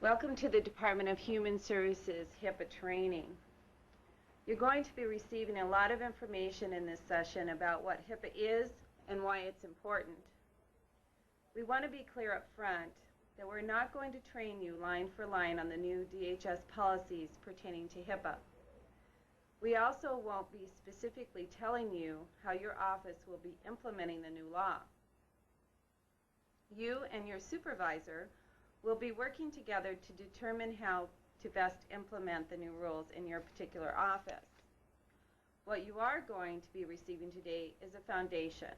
Welcome to the Department of Human Services HIPAA training. You're going to be receiving a lot of information in this session about what HIPAA is and why it's important. We want to be clear up front that we're not going to train you line for line on the new DHS policies pertaining to HIPAA. We also won't be specifically telling you how your office will be implementing the new law. You and your supervisor will be working together to determine how to best implement the new rules in your particular office. What you are going to be receiving today is a foundation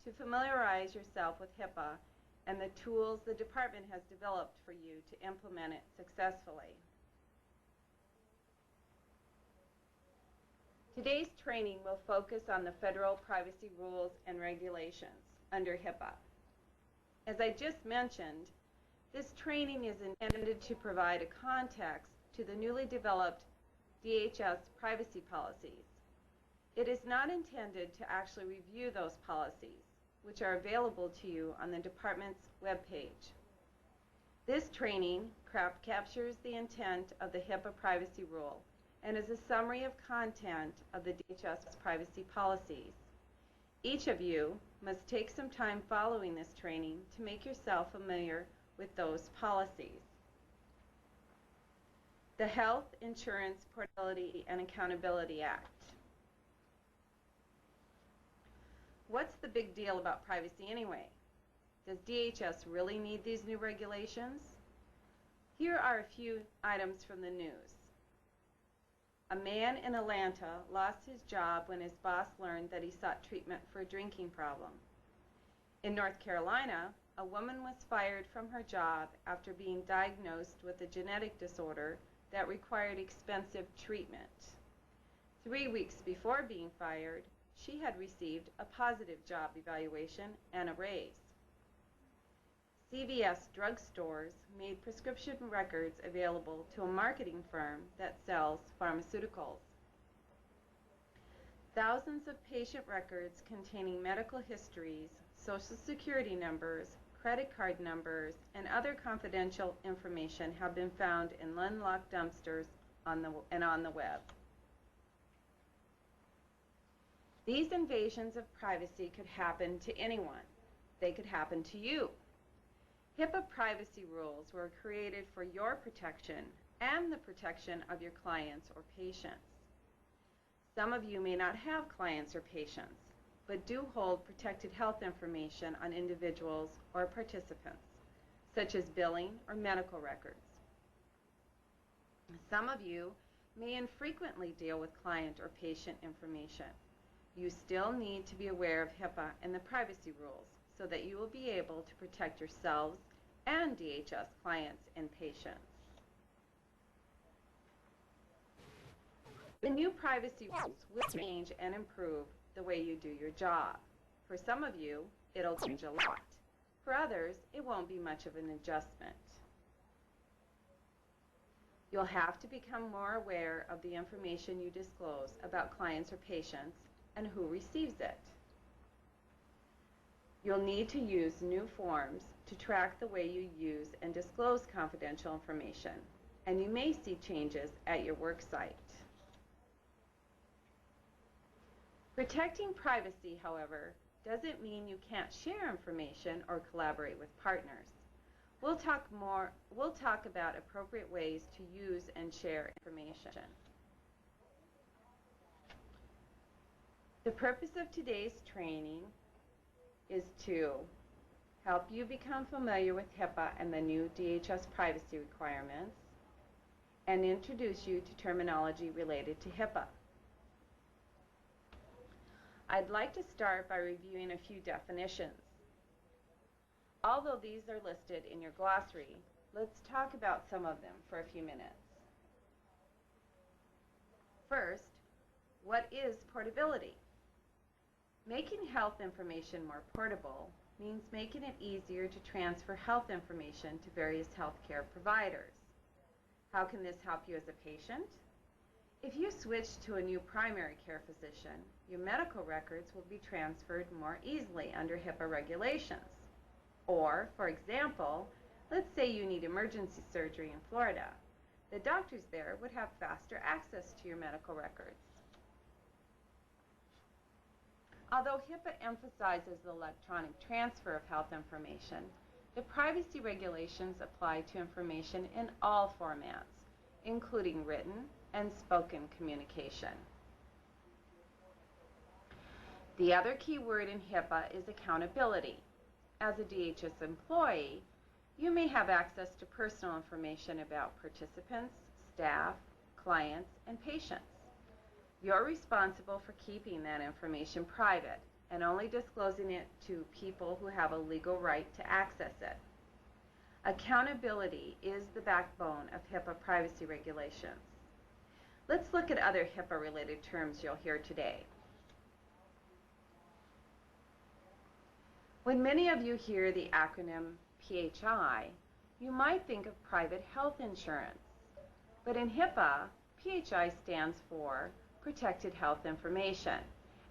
to familiarize yourself with HIPAA and the tools the department has developed for you to implement it successfully. Today's training will focus on the federal privacy rules and regulations under HIPAA. As I just mentioned, this training is intended to provide a context to the newly developed DHS privacy policies. It is not intended to actually review those policies, which are available to you on the department's webpage. This training captures the intent of the HIPAA privacy rule and is a summary of content of the DHS privacy policies. Each of you must take some time following this training to make yourself familiar with those policies. The Health Insurance Portability and Accountability Act. What's the big deal about privacy anyway? Does DHS really need these new regulations? Here are a few items from the news. A man in Atlanta lost his job when his boss learned that he sought treatment for a drinking problem. In North Carolina, a woman was fired from her job after being diagnosed with a genetic disorder that required expensive treatment. 3 weeks before being fired, she had received a positive job evaluation and a raise. CVS drugstores made prescription records available to a marketing firm that sells pharmaceuticals. Thousands of patient records containing medical histories, social security numbers, credit card numbers, and other confidential information have been found in unlocked dumpsters on the web. These invasions of privacy could happen to anyone. They could happen to you. HIPAA privacy rules were created for your protection and the protection of your clients or patients. Some of you may not have clients or patients, but do hold protected health information on individuals or participants, such as billing or medical records. Some of you may infrequently deal with client or patient information. You still need to be aware of HIPAA and the privacy rules so that you will be able to protect yourselves and DHS clients and patients. The new privacy rules will change and improve the way you do your job. For some of you, it'll change a lot. For others, it won't be much of an adjustment. You'll have to become more aware of the information you disclose about clients or patients and who receives it. You'll need to use new forms to track the way you use and disclose confidential information, and you may see changes at your work site. Protecting privacy, however, doesn't mean you can't share information or collaborate with partners. We'll talk about appropriate ways to use and share information. The purpose of today's training is to help you become familiar with HIPAA and the new DHS privacy requirements, and introduce you to terminology related to HIPAA. I'd like to start by reviewing a few definitions. Although these are listed in your glossary, let's talk about some of them for a few minutes. First, what is portability? Making health information more portable means making it easier to transfer health information to various healthcare providers. How can this help you as a patient? If you switch to a new primary care physician, your medical records will be transferred more easily under HIPAA regulations. Or, for example, Let's say you need emergency surgery in Florida. The doctors there would have faster access to your medical records. Although HIPAA emphasizes the electronic transfer of health information, the privacy regulations apply to information in all formats, including written and spoken communication. The other key word in HIPAA is accountability. As a DHS employee, you may have access to personal information about participants, staff, clients, and patients. You're responsible for keeping that information private and only disclosing it to people who have a legal right to access it. Accountability is the backbone of HIPAA privacy regulations. Let's look at other HIPAA-related terms you'll hear today. When many of you hear the acronym PHI, you might think of private health insurance. But in HIPAA, PHI stands for Protected Health Information,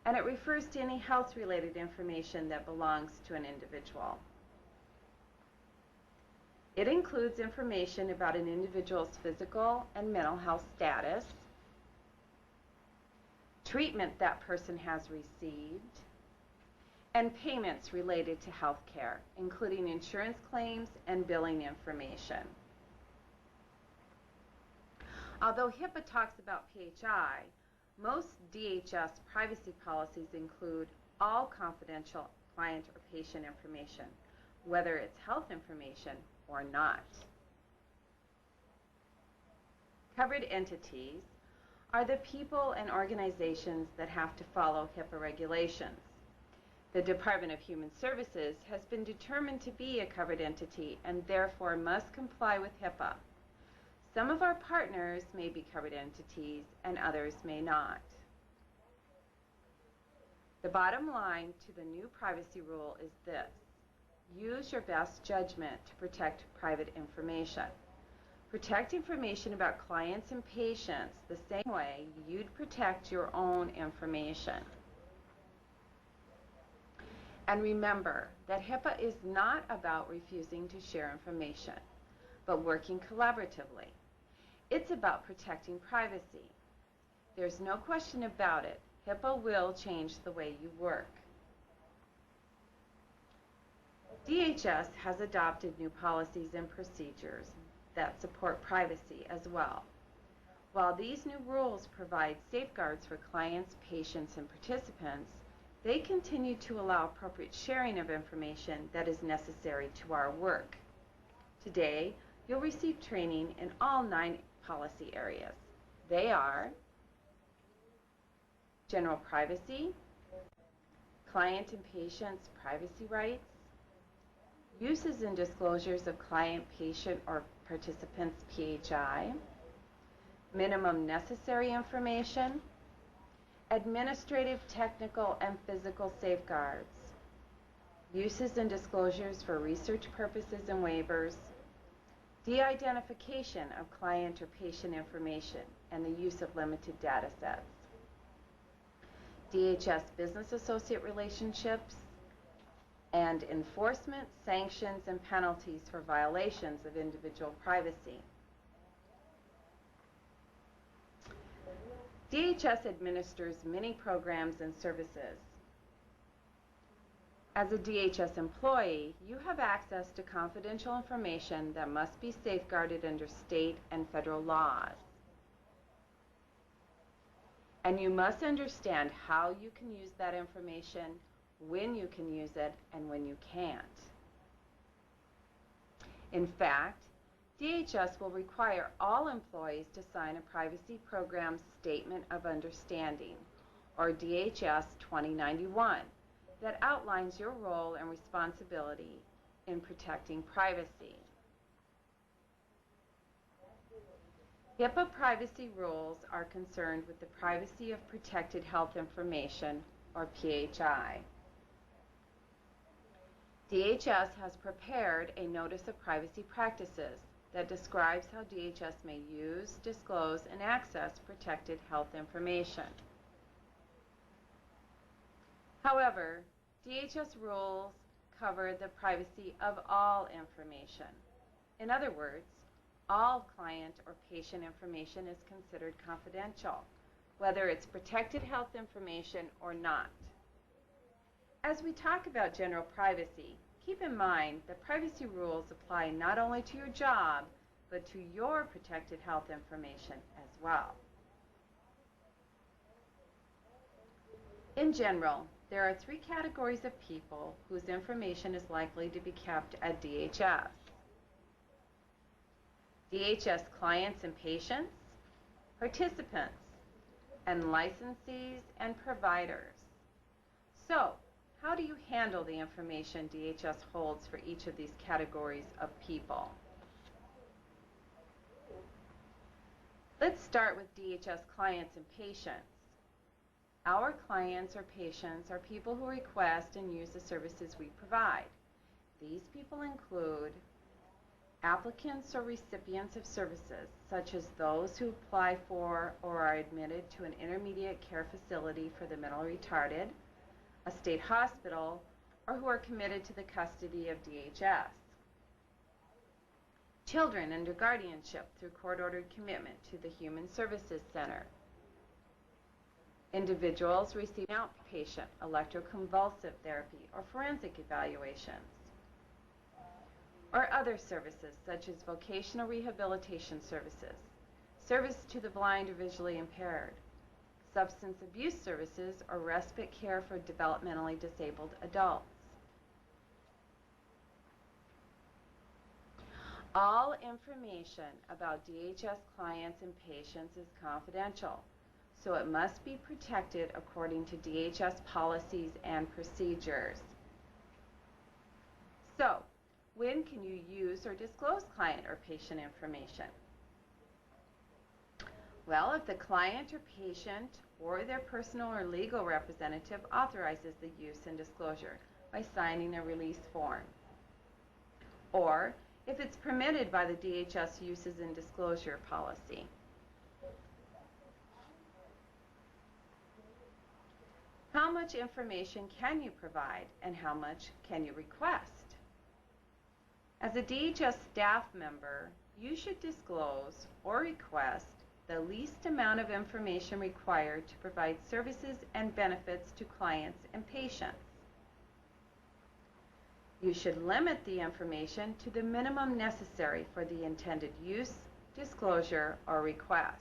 and it refers to any health-related information that belongs to an individual. It includes information about an individual's physical and mental health status, treatment that person has received, and payments related to health care, including insurance claims and billing information. Although HIPAA talks about PHI, most DHS privacy policies include all confidential client or patient information, whether it's health information or not. Covered entities are the people and organizations that have to follow HIPAA regulations. The Department of Human Services has been determined to be a covered entity and therefore must comply with HIPAA. Some of our partners may be covered entities and others may not. The bottom line to the new privacy rule is this: use your best judgment to protect private information. Protect information about clients and patients the same way you'd protect your own information. And remember that HIPAA is not about refusing to share information, but working collaboratively. It's about protecting privacy. There's no question about it. HIPAA will change the way you work. DHS has adopted new policies and procedures that support privacy as well. While these new rules provide safeguards for clients, patients, and participants, they continue to allow appropriate sharing of information that is necessary to our work. Today, you'll receive training in all 9 policy areas. They are general privacy, client and patient's privacy rights, uses and disclosures of client, patient, or participants' PHI, minimum necessary information, administrative, technical, and physical safeguards, uses and disclosures for research purposes and waivers, de-identification of client or patient information, and the use of limited data sets, DHS business associate relationships, and enforcement, sanctions, and penalties for violations of individual privacy. DHS administers many programs and services. As a DHS employee, you have access to confidential information that must be safeguarded under state and federal laws. And you must understand how you can use that information, when you can use it, and when you can't. In fact, DHS will require all employees to sign a Privacy Program Statement of Understanding, or DHS 2091, that outlines your role and responsibility in protecting privacy. HIPAA privacy rules are concerned with the privacy of protected health information, or PHI. DHS has prepared a Notice of Privacy Practices that describes how DHS may use, disclose, and access protected health information. However, DHS rules cover the privacy of all information, In other words, all client or patient information is considered confidential, whether it's protected health information or not. As we talk about general privacy, keep in mind that privacy rules apply not only to your job, but to your protected health information as well. In general, there are 3 categories of people whose information is likely to be kept at DHS. DHS clients and patients, participants, and licensees and providers. So, how do you handle the information DHS holds for each of these categories of people? Let's start with DHS clients and patients. Our clients or patients are people who request and use the services we provide. These people include applicants or recipients of services, such as those who apply for or are admitted to an intermediate care facility for the mentally retarded, a state hospital, or who are committed to the custody of DHS. Children under guardianship through court-ordered commitment to the Human Services Center. Individuals receiving outpatient electroconvulsive therapy or forensic evaluations. Or other services such as vocational rehabilitation services, service to the blind or visually impaired, substance abuse services, or respite care for developmentally disabled adults. All information about DHS clients and patients is confidential, so it must be protected according to DHS policies and procedures. So, when can you use or disclose client or patient information? Well, if the client or patient or their personal or legal representative authorizes the use and disclosure by signing a release form, or if it's permitted by the DHS uses and disclosure policy. How much information can you provide and how much can you request? As a DHS staff member, you should disclose or request the least amount of information required to provide services and benefits to clients and patients. You should limit the information to the minimum necessary for the intended use, disclosure, or request.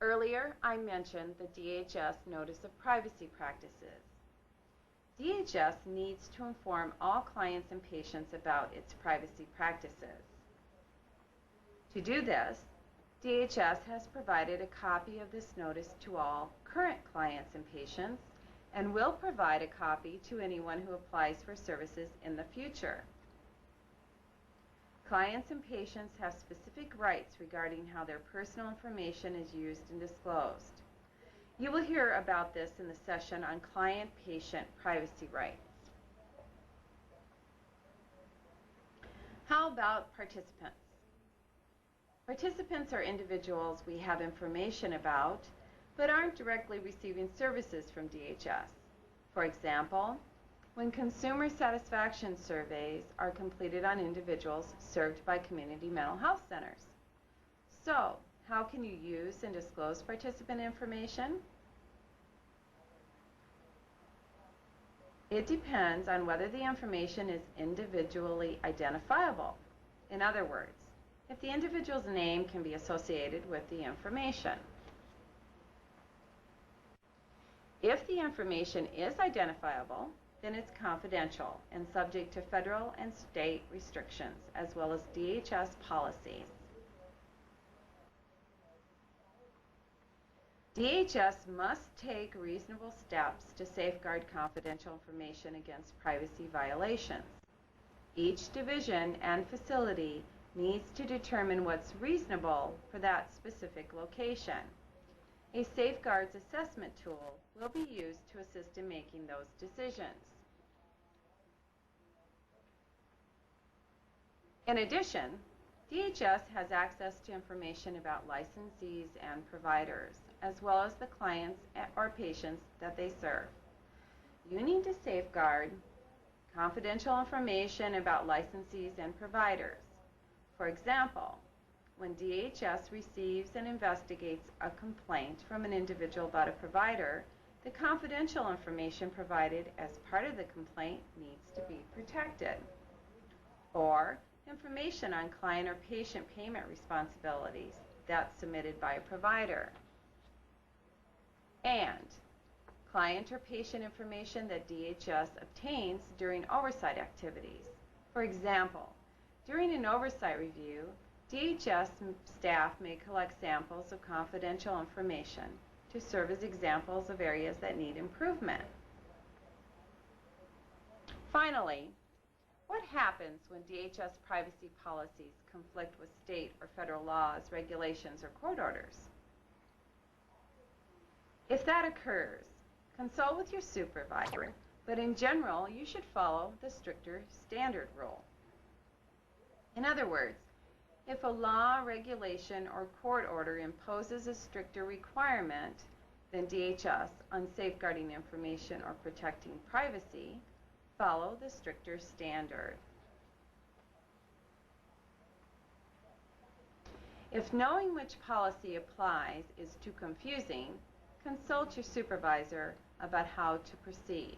Earlier, I mentioned the DHS Notice of Privacy Practices. DHS needs to inform all clients and patients about its privacy practices. To do this, DHS has provided a copy of this notice to all current clients and patients and will provide a copy to anyone who applies for services in the future. Clients and patients have specific rights regarding how their personal information is used and disclosed. You will hear about this in the session on client-patient privacy rights. How about participants? Participants are individuals we have information about, but aren't directly receiving services from DHS. For example, when consumer satisfaction surveys are completed on individuals served by community mental health centers. So, how can you use and disclose participant information? It depends on whether the information is individually identifiable. In other words, if the individual's name can be associated with the information. If the information is identifiable, then it's confidential and subject to federal and state restrictions, as well as DHS policies. DHS must take reasonable steps to safeguard confidential information against privacy violations. Each division and facility needs to determine what's reasonable for that specific location. A safeguards assessment tool will be used to assist in making those decisions. In addition, DHS has access to information about licensees and providers, as well as the clients or patients that they serve. You need to safeguard confidential information about licensees and providers. For example, when DHS receives and investigates a complaint from an individual about a provider, the confidential information provided as part of the complaint needs to be protected. Or information on client or patient payment responsibilities that's submitted by a provider. And client or patient information that DHS obtains during oversight activities. For example, during an oversight review, DHS staff may collect samples of confidential information to serve as examples of areas that need improvement. Finally, what happens when DHS privacy policies conflict with state or federal laws, regulations, or court orders? If that occurs, consult with your supervisor, but in general, you should follow the stricter standard rule. In other words, if a law, regulation, or court order imposes a stricter requirement than DHS on safeguarding information or protecting privacy, follow the stricter standard. If knowing which policy applies is too confusing, consult your supervisor about how to proceed.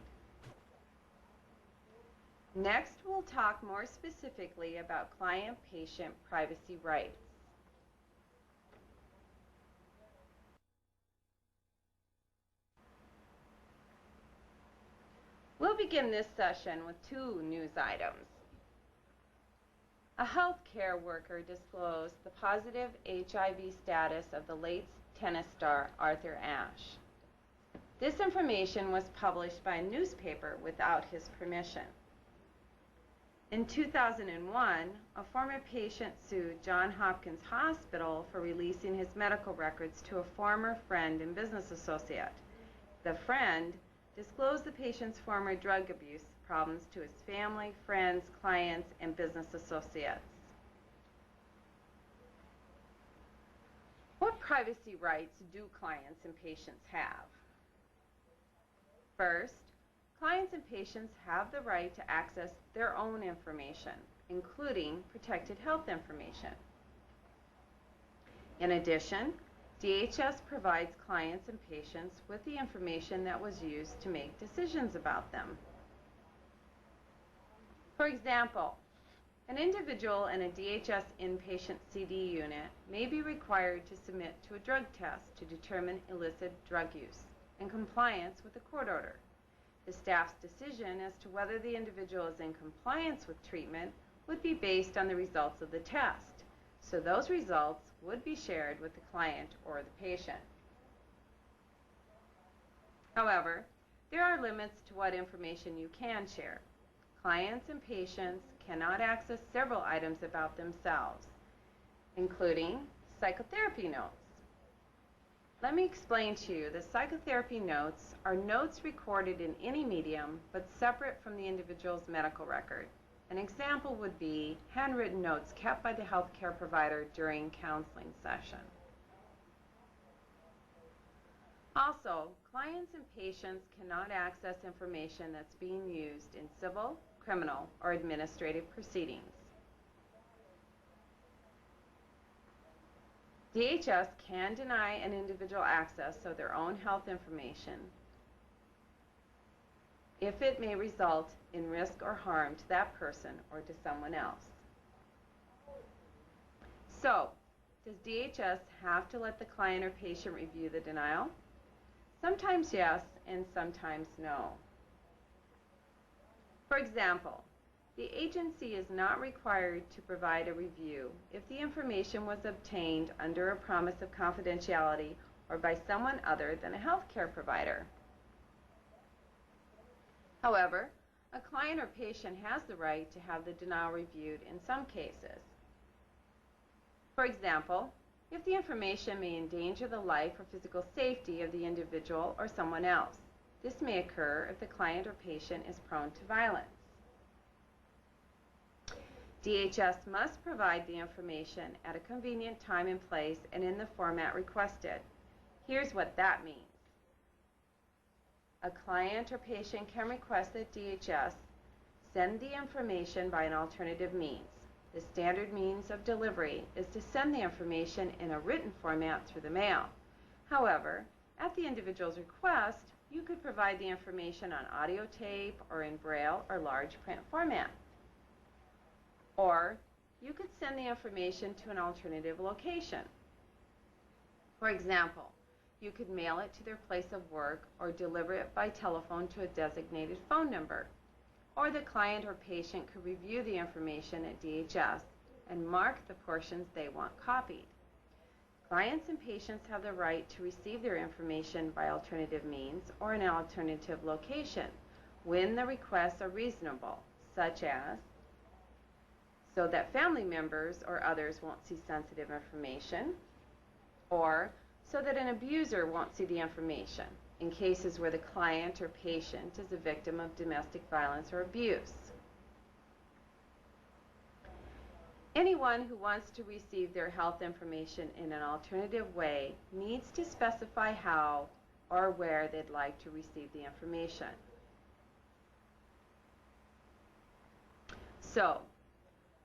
Next, we'll talk more specifically about client-patient privacy rights. We'll begin this session with two news items. A healthcare worker disclosed the positive HIV status of the late tennis star Arthur Ashe. This information was published by a newspaper without his permission. In 2001, a former patient sued Johns Hopkins Hospital for releasing his medical records to a former friend and business associate. The friend disclosed the patient's former drug abuse problems to his family, friends, clients, and business associates. What privacy rights do clients and patients have? First, clients and patients have the right to access their own information, including protected health information. In addition, DHS provides clients and patients with the information that was used to make decisions about them. For example, an individual in a DHS inpatient CD unit may be required to submit to a drug test to determine illicit drug use in compliance with a court order. The staff's decision as to whether the individual is in compliance with treatment would be based on the results of the test, so those results would be shared with the client or the patient. However, there are limits to what information you can share. Clients and patients cannot access several items about themselves, including psychotherapy notes. Let me explain to you that psychotherapy notes are notes recorded in any medium but separate from the individual's medical record. An example would be handwritten notes kept by the healthcare provider during counseling session. Also, clients and patients cannot access information that's being used in civil, criminal, or administrative proceedings. DHS can deny an individual access to their own health information if it may result in risk or harm to that person or to someone else. So, does DHS have to let the client or patient review the denial? Sometimes yes, and sometimes no. For example, the agency is not required to provide a review if the information was obtained under a promise of confidentiality or by someone other than a healthcare provider. However, a client or patient has the right to have the denial reviewed in some cases. For example, if the information may endanger the life or physical safety of the individual or someone else. This may occur if the client or patient is prone to violence. DHS must provide the information at a convenient time and place and in the format requested. Here's what that means. A client or patient can request that DHS send the information by an alternative means. The standard means of delivery is to send the information in a written format through the mail. However, at the individual's request, you could provide the information on audio tape or in Braille or large print format. Or you could send the information to an alternative location. For example, you could mail it to their place of work or deliver it by telephone to a designated phone number. Or the client or patient could review the information at DHS and mark the portions they want copied. Clients and patients have the right to receive their information by alternative means or an alternative location when the requests are reasonable, such as so that family members or others won't see sensitive information, or so that an abuser won't see the information in cases where the client or patient is a victim of domestic violence or abuse. Anyone who wants to receive their health information in an alternative way needs to specify how or where they'd like to receive the information. So,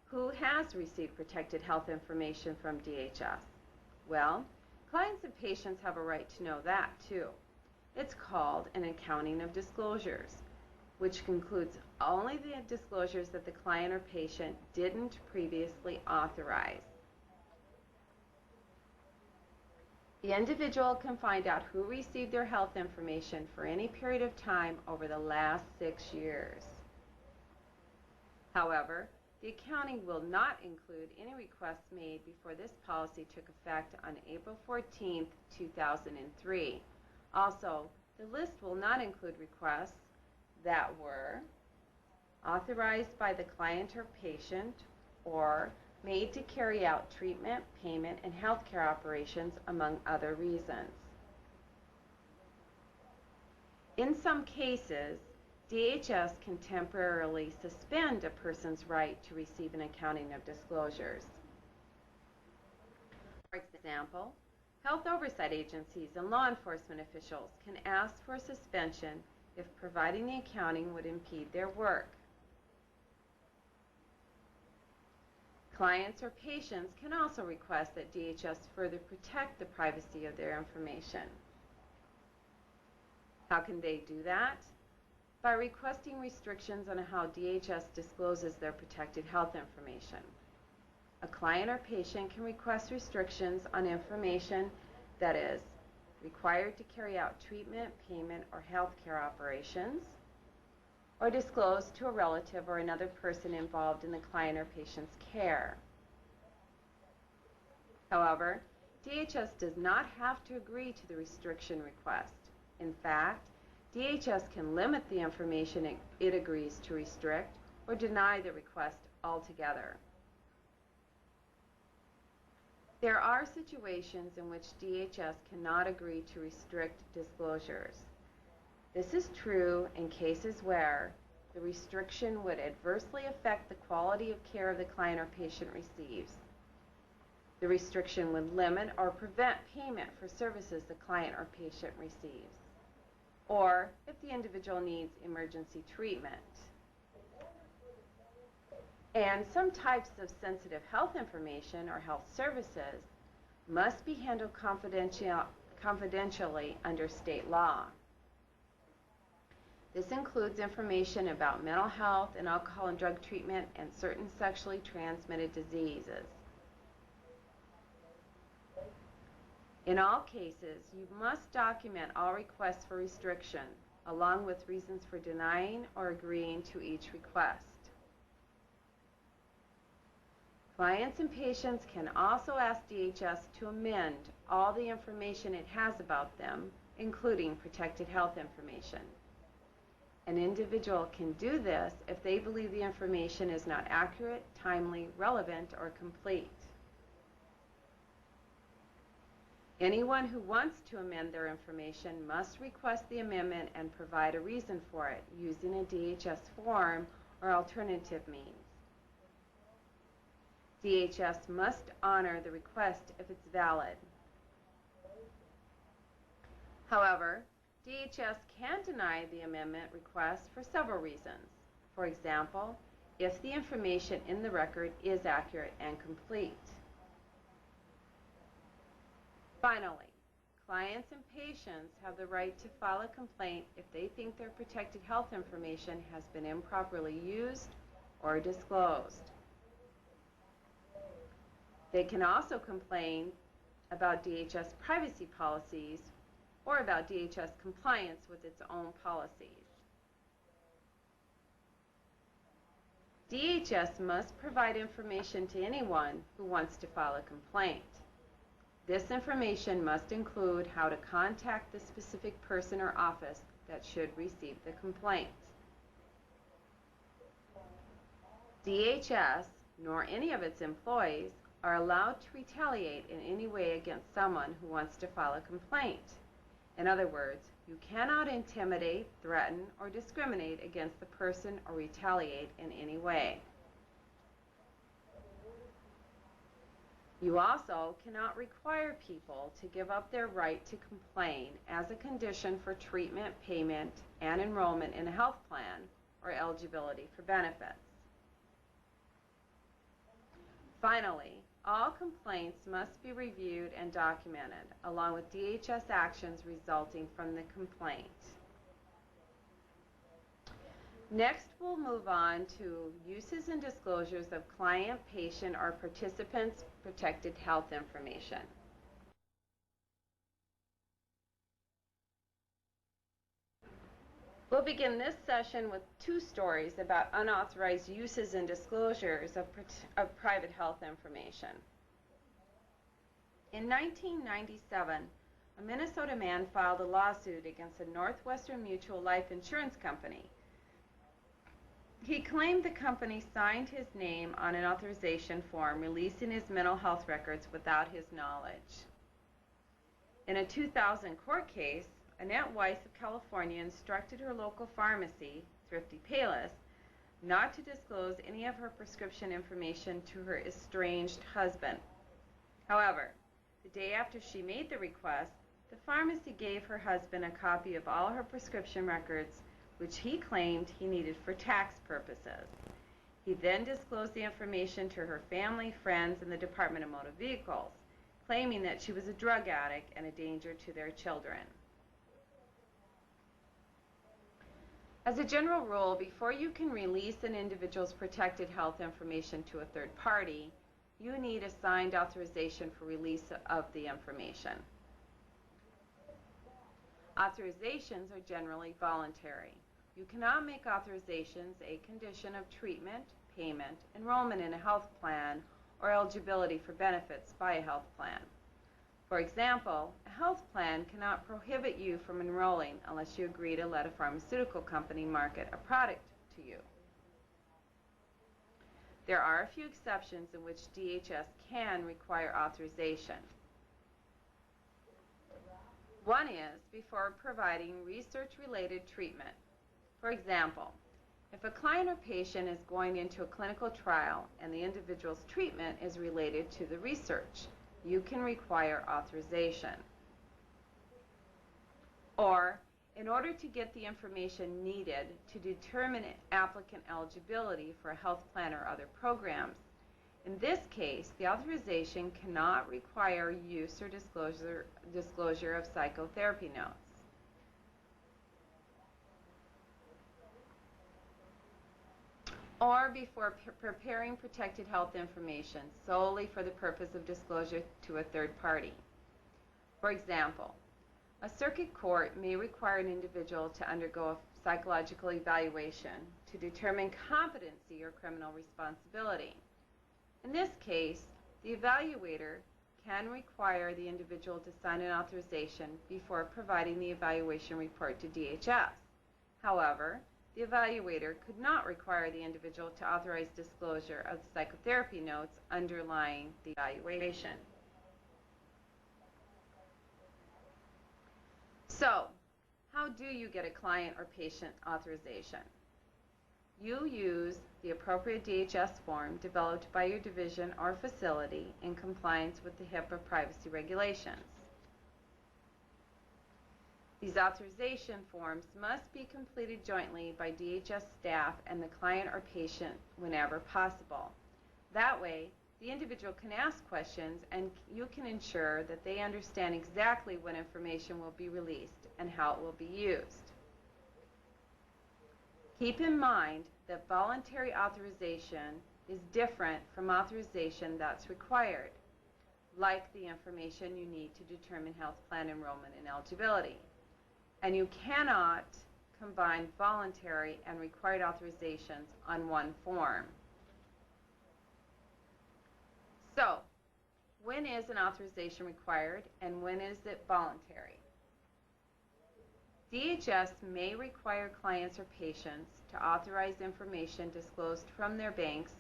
who has received protected health information from DHS? Well, clients and patients have a right to know that too. It's called an accounting of disclosures, which includes only the disclosures that the client or patient didn't previously authorize. The individual can find out who received their health information for any period of time over the last 6 years. However, the accounting will not include any requests made before this policy took effect on April 14, 2003. Also, the list will not include requests that were authorized by the client or patient or made to carry out treatment, payment, and healthcare operations, among other reasons. In some cases, DHS can temporarily suspend a person's right to receive an accounting of disclosures. For example, health oversight agencies and law enforcement officials can ask for a suspension if providing the accounting would impede their work. Clients or patients can also request that DHS further protect the privacy of their information. How can they do that? By requesting restrictions on how DHS discloses their protected health information. A client or patient can request restrictions on information that is required to carry out treatment, payment, or healthcare operations, or disclose to a relative or another person involved in the client or patient's care. However, DHS does not have to agree to the restriction request. In fact, DHS can limit the information it agrees to restrict or deny the request altogether. There are situations in which DHS cannot agree to restrict disclosures. This is true in cases where the restriction would adversely affect the quality of care the client or patient receives. The restriction would limit or prevent payment for services the client or patient receives, or if the individual needs emergency treatment. And some types of sensitive health information or health services must be handled confidentially under state law. This includes information about mental health and alcohol and drug treatment and certain sexually transmitted diseases. In all cases, you must document all requests for restriction, along with reasons for denying or agreeing to each request. Clients and patients can also ask DHS to amend all the information it has about them, including protected health information. An individual can do this if they believe the information is not accurate, timely, relevant, or complete. Anyone who wants to amend their information must request the amendment and provide a reason for it using a DHS form or alternative means. DHS must honor the request if it's valid. However, DHS can deny the amendment request for several reasons. For example, if the information in the record is accurate and complete. Finally, clients and patients have the right to file a complaint if they think their protected health information has been improperly used or disclosed. They can also complain about DHS privacy policies or about DHS compliance with its own policies. DHS must provide information to anyone who wants to file a complaint. This information must include how to contact the specific person or office that should receive the complaint. DHS, nor any of its employees, are allowed to retaliate in any way against someone who wants to file a complaint. In other words, you cannot intimidate, threaten, or discriminate against the person or retaliate in any way. You also cannot require people to give up their right to complain as a condition for treatment, payment, and enrollment in a health plan or eligibility for benefits. Finally, all complaints must be reviewed and documented, along with DHS actions resulting from the complaint. Next, we'll move on to uses and disclosures of client, patient, or participants' protected health information. We'll begin this session with two stories about unauthorized uses and disclosures of private health information. In 1997, a Minnesota man filed a lawsuit against a Northwestern Mutual life insurance company. He claimed the company signed his name on an authorization form releasing his mental health records without his knowledge. In a 2000 court case, Annette Weiss of California instructed her local pharmacy, Thrifty Payless, not to disclose any of her prescription information to her estranged husband. However, the day after she made the request, the pharmacy gave her husband a copy of all her prescription records, which he claimed he needed for tax purposes. He then disclosed the information to her family, friends, and the Department of Motor Vehicles, claiming that she was a drug addict and a danger to their children. As a general rule, before you can release an individual's protected health information to a third party, you need a signed authorization for release of the information. Authorizations are generally voluntary. You cannot make authorizations a condition of treatment, payment, enrollment in a health plan, or eligibility for benefits by a health plan. For example, a health plan cannot prohibit you from enrolling unless you agree to let a pharmaceutical company market a product to you. There are a few exceptions in which DHS can require authorization. One is before providing research-related treatment. For example, if a client or patient is going into a clinical trial and the individual's treatment is related to the research, you can require authorization. Or, in order to get the information needed to determine applicant eligibility for a health plan or other programs, in this case, the authorization cannot require use or disclosure of psychotherapy notes. Or before preparing protected health information solely for the purpose of disclosure to a third party. For example, a circuit court may require an individual to undergo a psychological evaluation to determine competency or criminal responsibility. In this case, the evaluator can require the individual to sign an authorization before providing the evaluation report to DHS. However, the evaluator could not require the individual to authorize disclosure of the psychotherapy notes underlying the evaluation. So, how do you get a client or patient authorization? You use the appropriate DHS form developed by your division or facility in compliance with the HIPAA privacy regulations. These authorization forms must be completed jointly by DHS staff and the client or patient whenever possible. That way, the individual can ask questions and you can ensure that they understand exactly what information will be released and how it will be used. Keep in mind that voluntary authorization is different from authorization that's required, like the information you need to determine health plan enrollment and eligibility. And you cannot combine voluntary and required authorizations on one form. So, when is an authorization required and when is it voluntary? DHS may require clients or patients to authorize information disclosed from their banks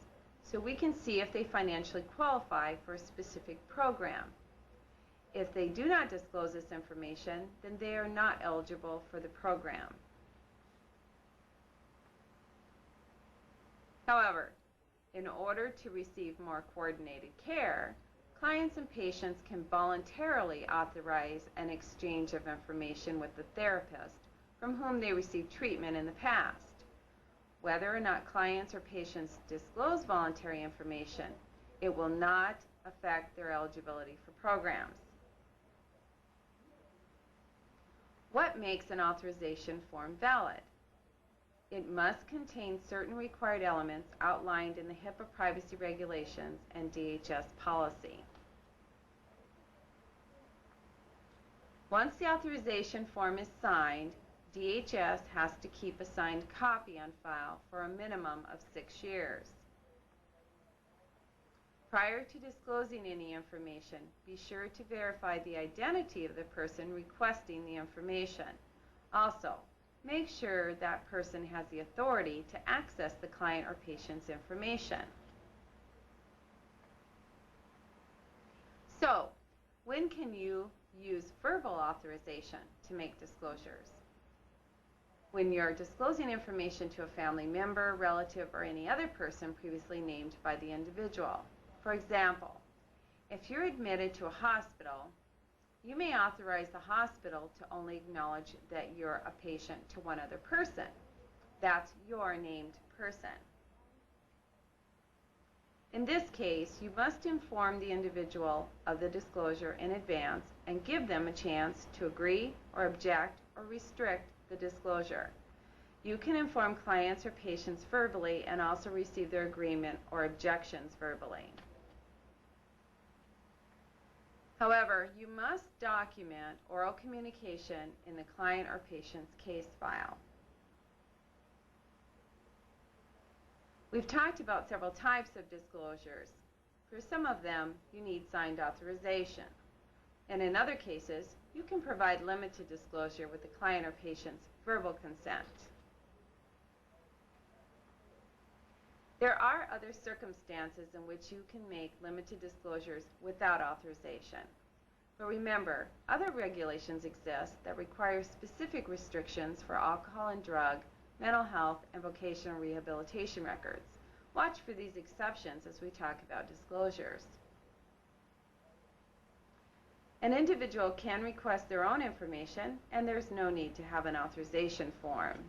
so we can see if they financially qualify for a specific program. If they do not disclose this information, then they are not eligible for the program. However, in order to receive more coordinated care, clients and patients can voluntarily authorize an exchange of information with the therapist from whom they received treatment in the past. Whether or not clients or patients disclose voluntary information, it will not affect their eligibility for programs. What makes an authorization form valid? It must contain certain required elements outlined in the HIPAA privacy regulations and DHS policy. Once the authorization form is signed, DHS has to keep a signed copy on file for a minimum of 6 years. Prior to disclosing any information, be sure to verify the identity of the person requesting the information. Also, make sure that person has the authority to access the client or patient's information. So, when can you use verbal authorization to make disclosures? When you're disclosing information to a family member, relative, or any other person previously named by the individual. For example, if you're admitted to a hospital, you may authorize the hospital to only acknowledge that you're a patient to one other person. That's your named person. In this case, you must inform the individual of the disclosure in advance and give them a chance to agree or object or restrict the disclosure. You can inform clients or patients verbally and also receive their agreement or objections verbally. However, you must document oral communication in the client or patient's case file. We've talked about several types of disclosures. For some of them, you need signed authorization. And in other cases, you can provide limited disclosure with the client or patient's verbal consent. There are other circumstances in which you can make limited disclosures without authorization. But remember, other regulations exist that require specific restrictions for alcohol and drug, mental health, and vocational rehabilitation records. Watch for these exceptions as we talk about disclosures. An individual can request their own information, and there's no need to have an authorization form.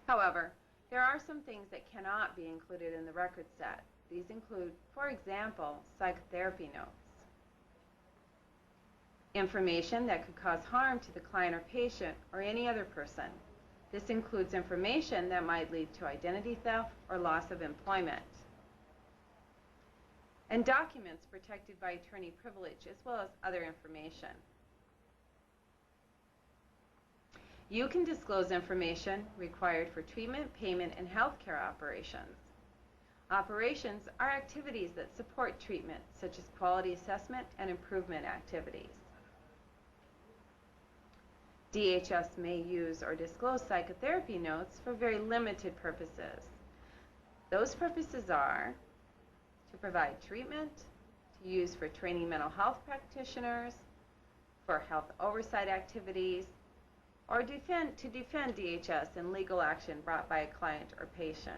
However, there are some things that cannot be included in the record set. These include, for example, psychotherapy notes, information that could cause harm to the client or patient or any other person. This includes information that might lead to identity theft or loss of employment, and documents protected by attorney privilege, as well as other information. You can disclose information required for treatment, payment, and healthcare operations. Operations are activities that support treatment, such as quality assessment and improvement activities. DHS may use or disclose psychotherapy notes for very limited purposes. Those purposes are to provide treatment, to use for training mental health practitioners, for health oversight activities, or to defend DHS in legal action brought by a client or patient.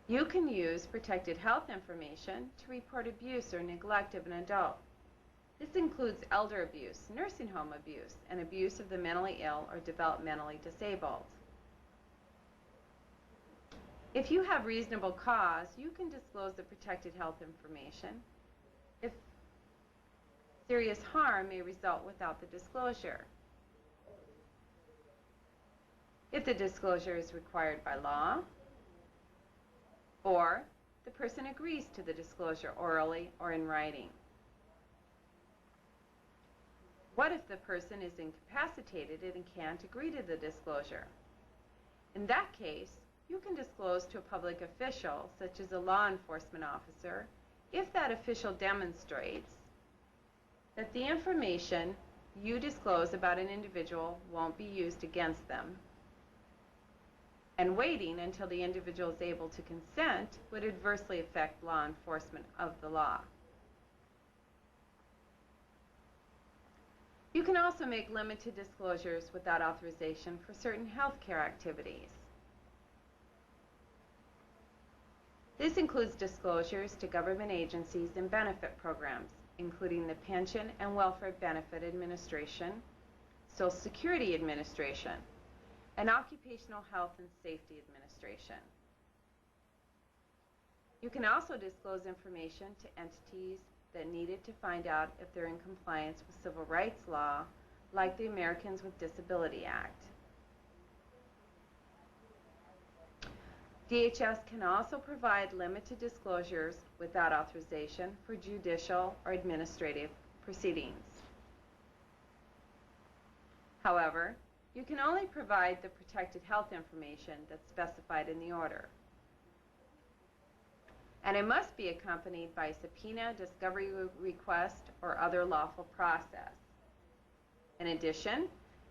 You can use protected health information to report abuse or neglect of an adult. This includes elder abuse, nursing home abuse, and abuse of the mentally ill or developmentally disabled. If you have reasonable cause, you can disclose the protected health information if serious harm may result without the disclosure. If the disclosure is required by law, or the person agrees to the disclosure orally or in writing. What if the person is incapacitated and can't agree to the disclosure? In that case, you can disclose to a public official, such as a law enforcement officer, if that official demonstrates that the information you disclose about an individual won't be used against them, and waiting until the individual is able to consent would adversely affect law enforcement of the law. You can also make limited disclosures without authorization for certain healthcare activities. This includes disclosures to government agencies and benefit programs, including the Pension and Welfare Benefit Administration, Social Security Administration, and Occupational Health and Safety Administration. You can also disclose information to entities that need it to find out if they're in compliance with civil rights law, like the Americans with Disability Act. DHS can also provide limited disclosures without authorization for judicial or administrative proceedings. However, you can only provide the protected health information that's specified in the order. And it must be accompanied by a subpoena, discovery request, or other lawful process. In addition,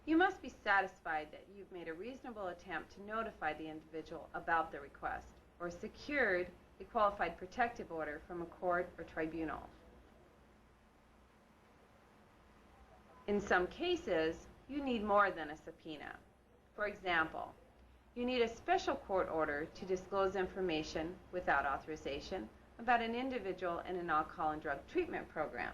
you must be satisfied that you've made a reasonable attempt to notify the individual about the request, or secured a qualified protective order from a court or tribunal. In some cases, you need more than a subpoena. For example, you need a special court order to disclose information without authorization about an individual in an alcohol and drug treatment program.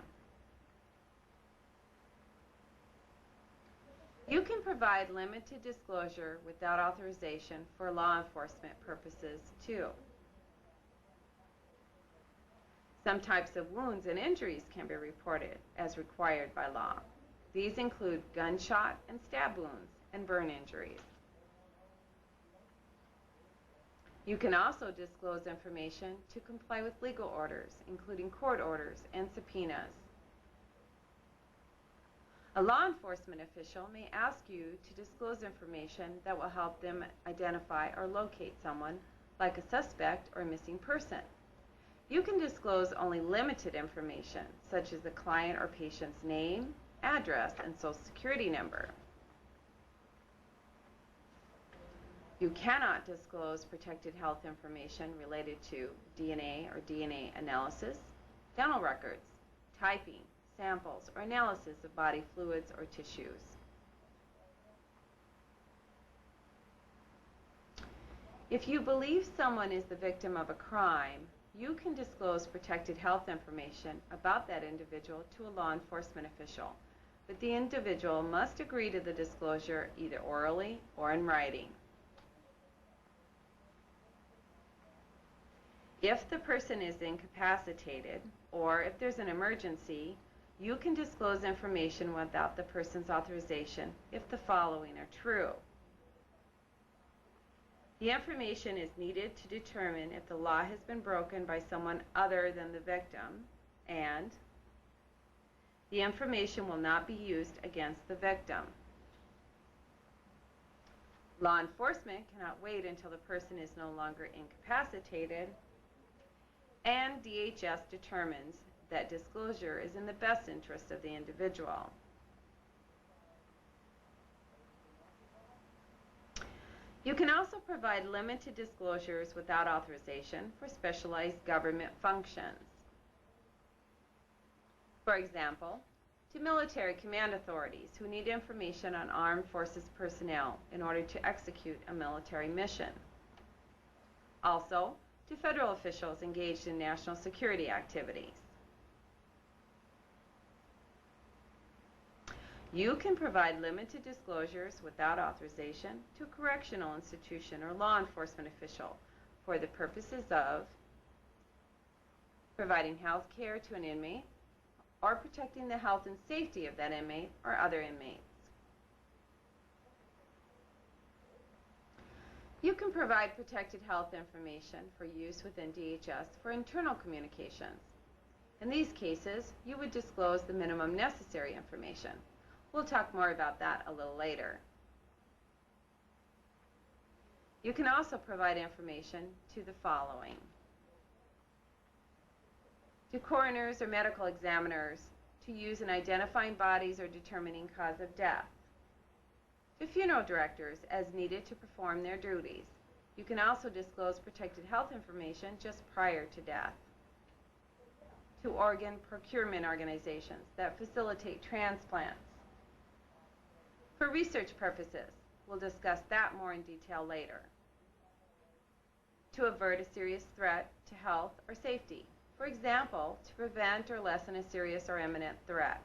You can provide limited disclosure without authorization for law enforcement purposes too. Some types of wounds and injuries can be reported as required by law. These include gunshot and stab wounds and burn injuries. You can also disclose information to comply with legal orders, including court orders and subpoenas. A law enforcement official may ask you to disclose information that will help them identify or locate someone, like a suspect or a missing person. You can disclose only limited information, such as the client or patient's name, address, and social security number. You cannot disclose protected health information related to DNA or DNA analysis, dental records, typing, samples, or analysis of body fluids or tissues. If you believe someone is the victim of a crime, you can disclose protected health information about that individual to a law enforcement official, but the individual must agree to the disclosure either orally or in writing. If the person is incapacitated, or if there's an emergency, you can disclose information without the person's authorization if the following are true. The information is needed to determine if the law has been broken by someone other than the victim, and the information will not be used against the victim. Law enforcement cannot wait until the person is no longer incapacitated, and DHS determines that disclosure is in the best interest of the individual. You can also provide limited disclosures without authorization for specialized government functions. For example, to military command authorities who need information on armed forces personnel in order to execute a military mission. Also, to federal officials engaged in national security activities. You can provide limited disclosures without authorization to a correctional institution or law enforcement official for the purposes of providing health care to an inmate or protecting the health and safety of that inmate or other inmates. You can provide protected health information for use within DHS for internal communications. In these cases, you would disclose the minimum necessary information. We'll talk more about that a little later. You can also provide information to the following: to coroners or medical examiners to use in identifying bodies or determining cause of death, to funeral directors as needed to perform their duties. You can also disclose protected health information just prior to death, to organ procurement organizations that facilitate transplants. For research purposes, we'll discuss that more in detail later. To avert a serious threat to health or safety, for example, to prevent or lessen a serious or imminent threat.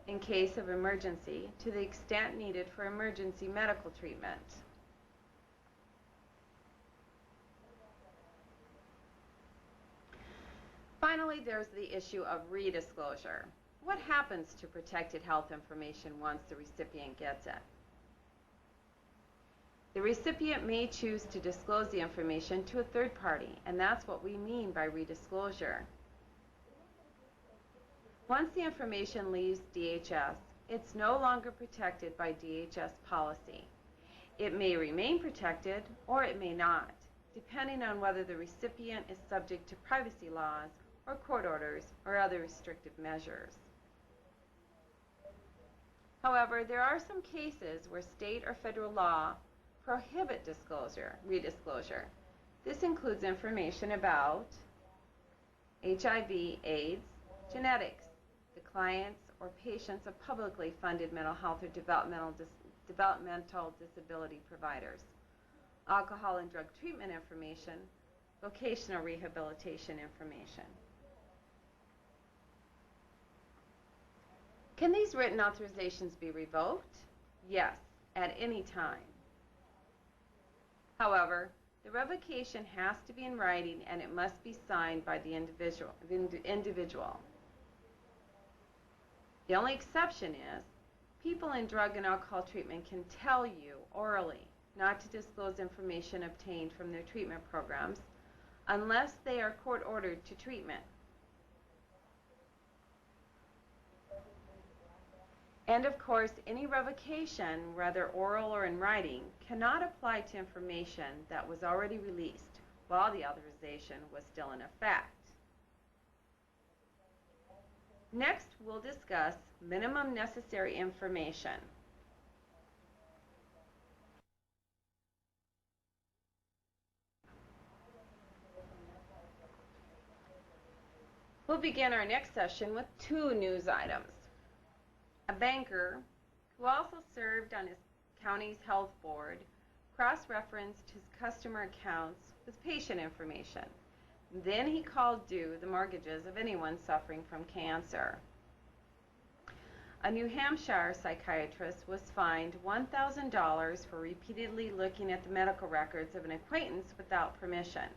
In case of emergency, to the extent needed for emergency medical treatment. Finally, there's the issue of redisclosure. What happens to protected health information once the recipient gets it? The recipient may choose to disclose the information to a third party, and that's what we mean by redisclosure. Once the information leaves DHS, it's no longer protected by DHS policy. It may remain protected or it may not, depending on whether the recipient is subject to privacy laws or court orders or other restrictive measures. However, there are some cases where state or federal law prohibit redisclosure. This includes information about HIV/AIDS, genetics, the clients or patients of publicly funded mental health or developmental disability providers, alcohol and drug treatment information, vocational rehabilitation information. Can these written authorizations be revoked? Yes, at any time. However, the revocation has to be in writing and it must be signed by the individual. The only exception is people in drug and alcohol treatment can tell you orally not to disclose information obtained from their treatment programs unless they are court ordered to treatment. And of course, any revocation, whether oral or in writing, cannot apply to information that was already released while the authorization was still in effect. Next, we'll discuss minimum necessary information. We'll begin our next session with two news items. A banker, who also served on his county's health board, cross-referenced his customer accounts with patient information. Then he called due the mortgages of anyone suffering from cancer. A New Hampshire psychiatrist was fined $1,000 for repeatedly looking at the medical records of an acquaintance without permission.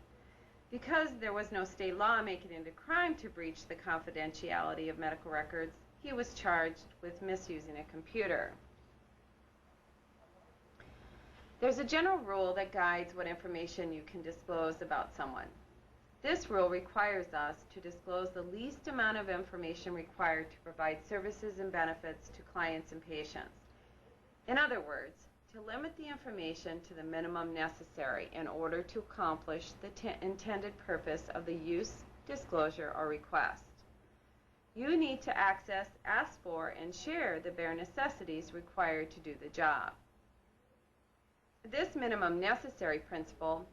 Because there was no state law making it a crime to breach the confidentiality of medical records, he was charged with misusing a computer. There's a general rule that guides what information you can disclose about someone. This rule requires us to disclose the least amount of information required to provide services and benefits to clients and patients. In other words, to limit the information to the minimum necessary in order to accomplish the intended purpose of the use, disclosure, or request. You need to access, ask for, and share the bare necessities required to do the job. This minimum necessary principle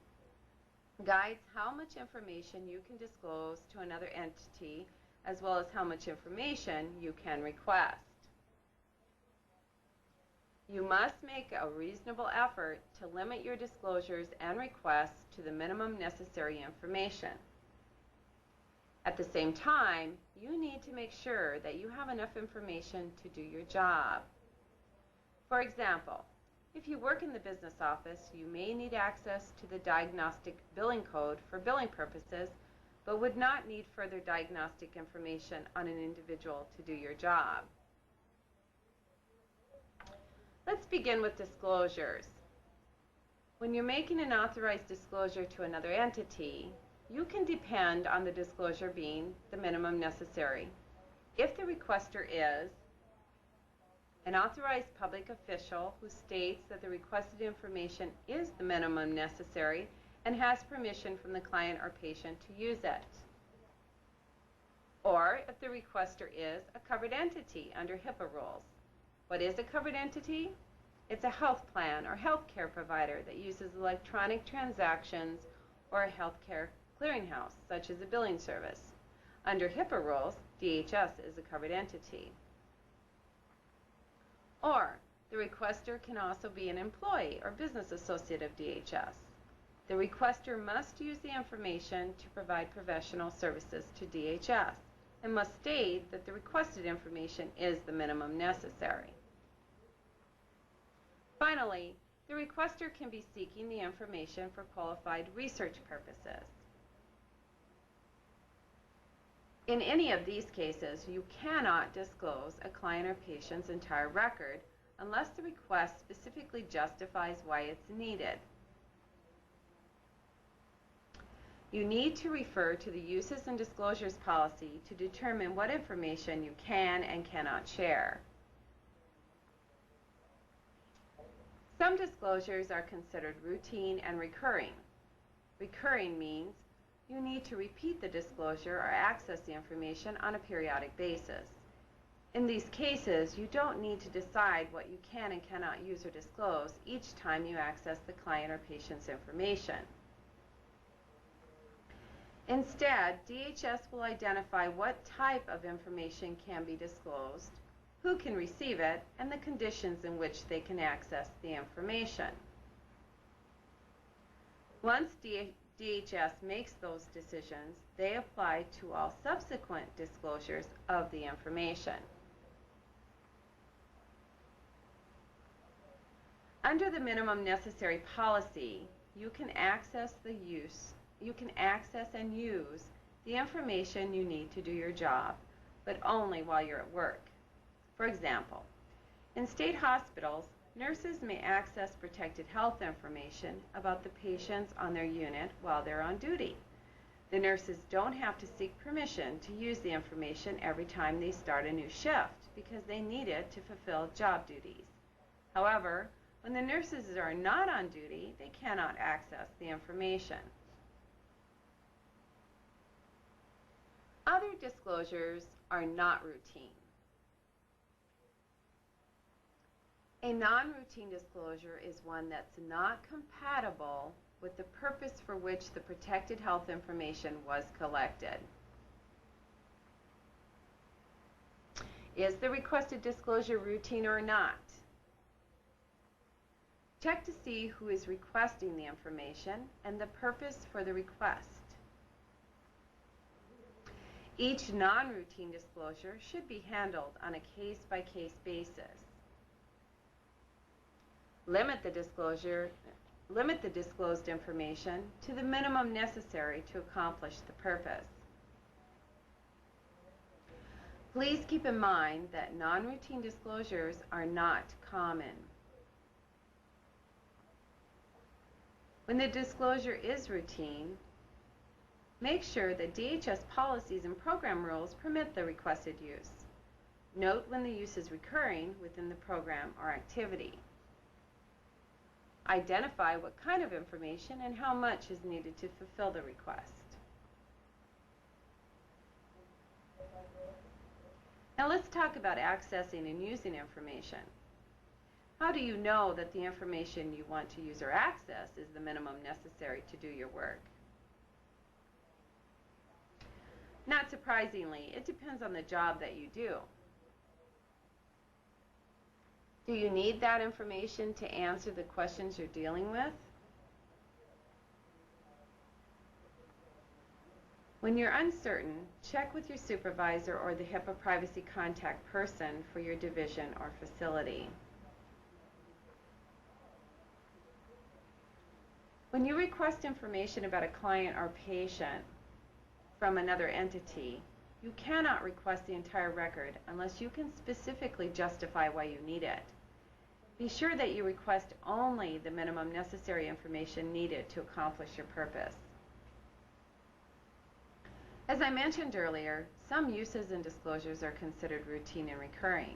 guides how much information you can disclose to another entity, as well as how much information you can request. You must make a reasonable effort to limit your disclosures and requests to the minimum necessary information. At the same time, you need to make sure that you have enough information to do your job. For example, if you work in the business office, you may need access to the diagnostic billing code for billing purposes, but would not need further diagnostic information on an individual to do your job. Let's begin with disclosures. When you're making an authorized disclosure to another entity, you can depend on the disclosure being the minimum necessary. If the requester is an authorized public official who states that the requested information is the minimum necessary and has permission from the client or patient to use it. Or if the requester is a covered entity under HIPAA rules. What is a covered entity? It's a health plan or healthcare provider that uses electronic transactions or a healthcare clearinghouse, such as a billing service. Under HIPAA rules, DHS is a covered entity. Or, the requester can also be an employee or business associate of DHS. The requester must use the information to provide professional services to DHS and must state that the requested information is the minimum necessary. Finally, the requester can be seeking the information for qualified research purposes. In any of these cases, you cannot disclose a client or patient's entire record unless the request specifically justifies why it's needed. You need to refer to the Uses and Disclosures policy to determine what information you can and cannot share. Some disclosures are considered routine and recurring. Recurring means you need to repeat the disclosure or access the information on a periodic basis. In these cases, you don't need to decide what you can and cannot use or disclose each time you access the client or patient's information. Instead, DHS will identify what type of information can be disclosed, who can receive it, and the conditions in which they can access the information. Once DHS makes those decisions, they apply to all subsequent disclosures of the information. Under the minimum necessary policy, you can access and use the information you need to do your job, but only while you're at work. For example, in state hospitals, nurses may access protected health information about the patients on their unit while they're on duty. The nurses don't have to seek permission to use the information every time they start a new shift because they need it to fulfill job duties. However, when the nurses are not on duty, they cannot access the information. Other disclosures are not routine. A non-routine disclosure is one that's not compatible with the purpose for which the protected health information was collected. Is the requested disclosure routine or not? Check to see who is requesting the information and the purpose for the request. Each non-routine disclosure should be handled on a case-by-case basis. Limit the disclosed information to the minimum necessary to accomplish the purpose. Please keep in mind that non-routine disclosures are not common. When the disclosure is routine, make sure that DHS policies and program rules permit the requested use. Note when the use is recurring within the program or activity. Identify what kind of information and how much is needed to fulfill the request. Now let's talk about accessing and using information. How do you know that the information you want to use or access is the minimum necessary to do your work? Not surprisingly, it depends on the job that you do. Do you need that information to answer the questions you're dealing with? When you're uncertain, check with your supervisor or the HIPAA privacy contact person for your division or facility. When you request information about a client or patient from another entity, you cannot request the entire record unless you can specifically justify why you need it. Be sure that you request only the minimum necessary information needed to accomplish your purpose. As I mentioned earlier, some uses and disclosures are considered routine and recurring.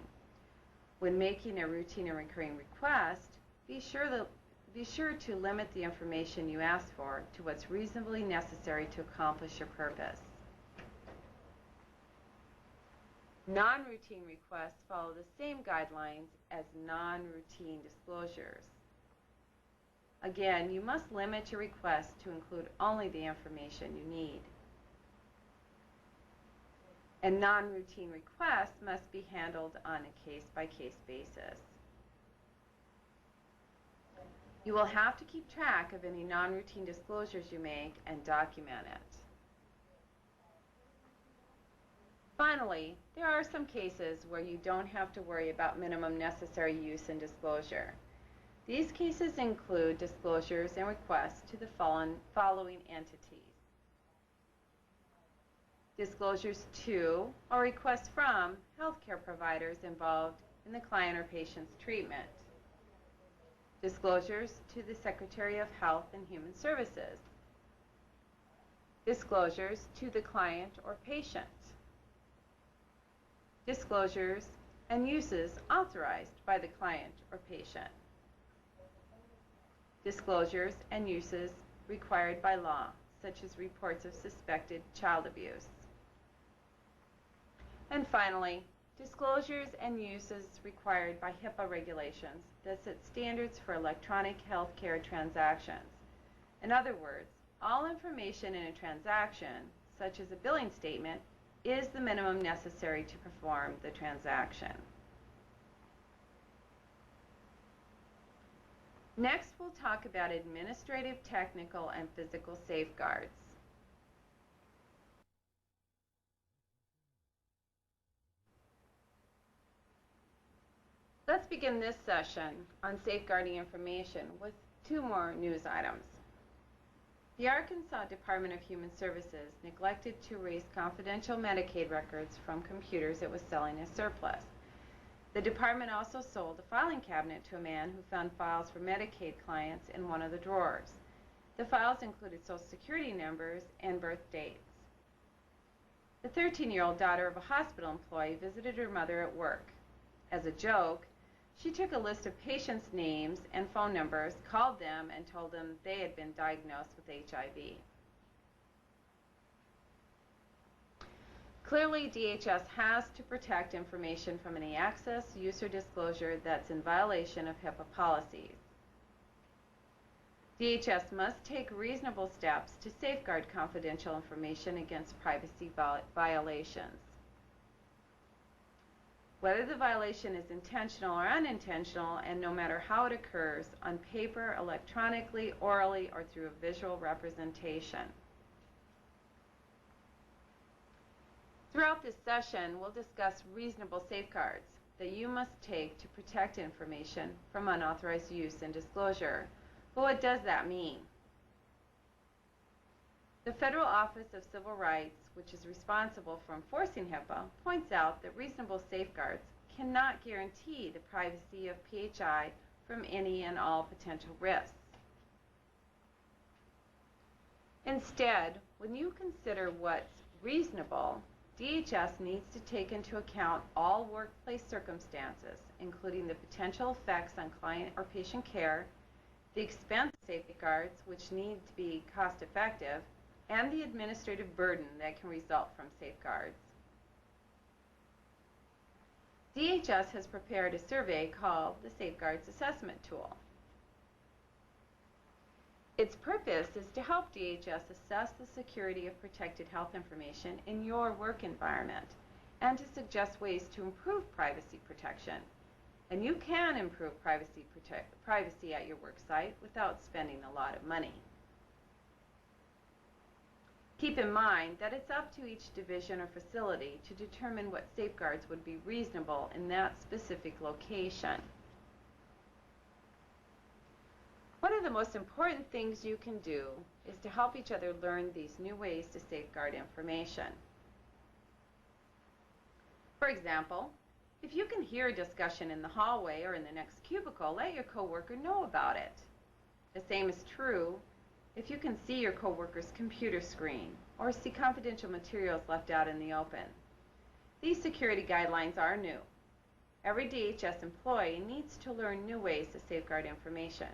When making a routine and recurring request, be sure to limit the information you ask for to what's reasonably necessary to accomplish your purpose. Non-routine requests follow the same guidelines as non-routine disclosures. Again, you must limit your request to include only the information you need. And non-routine requests must be handled on a case-by-case basis. You will have to keep track of any non-routine disclosures you make and document it. Finally, there are some cases where you don't have to worry about minimum necessary use and disclosure. These cases include disclosures and requests to the following entities. Disclosures to or requests from healthcare providers involved in the client or patient's treatment. Disclosures to the Secretary of Health and Human Services. Disclosures to the client or patient. Disclosures and uses authorized by the client or patient. Disclosures and uses required by law, such as reports of suspected child abuse. And finally, disclosures and uses required by HIPAA regulations that set standards for electronic healthcare transactions. In other words, all information in a transaction, such as a billing statement, is the minimum necessary to perform the transaction. Next, we'll talk about administrative, technical, and physical safeguards. Let's begin this session on safeguarding information with two more news items. The Arkansas Department of Human Services neglected to erase confidential Medicaid records from computers it was selling as surplus. The department also sold a filing cabinet to a man who found files for Medicaid clients in one of the drawers. The files included Social Security numbers and birth dates. The 13-year-old daughter of a hospital employee visited her mother at work. As a joke, she took a list of patients' names and phone numbers, called them, and told them they had been diagnosed with HIV. Clearly, DHS has to protect information from any access, use, or disclosure that's in violation of HIPAA policies. DHS must take reasonable steps to safeguard confidential information against privacy violations. Whether the violation is intentional or unintentional, and no matter how it occurs, on paper, electronically, orally, or through a visual representation. Throughout this session, we'll discuss reasonable safeguards that you must take to protect information from unauthorized use and disclosure. But what does that mean? The Federal Office of Civil Rights, which is responsible for enforcing HIPAA, points out that reasonable safeguards cannot guarantee the privacy of PHI from any and all potential risks. Instead, when you consider what's reasonable, DHS needs to take into account all workplace circumstances, including the potential effects on client or patient care, the expense of safeguards, which need to be cost-effective, and the administrative burden that can result from safeguards. DHS has prepared a survey called the Safeguards Assessment Tool. Its purpose is to help DHS assess the security of protected health information in your work environment and to suggest ways to improve privacy protection. And you can improve privacy at your work site without spending a lot of money. Keep in mind that it's up to each division or facility to determine what safeguards would be reasonable in that specific location. One of the most important things you can do is to help each other learn these new ways to safeguard information. For example, if you can hear a discussion in the hallway or in the next cubicle, let your coworker know about it. The same is true if you can see your coworker's computer screen or see confidential materials left out in the open. These security guidelines are new. Every DHS employee needs to learn new ways to safeguard information.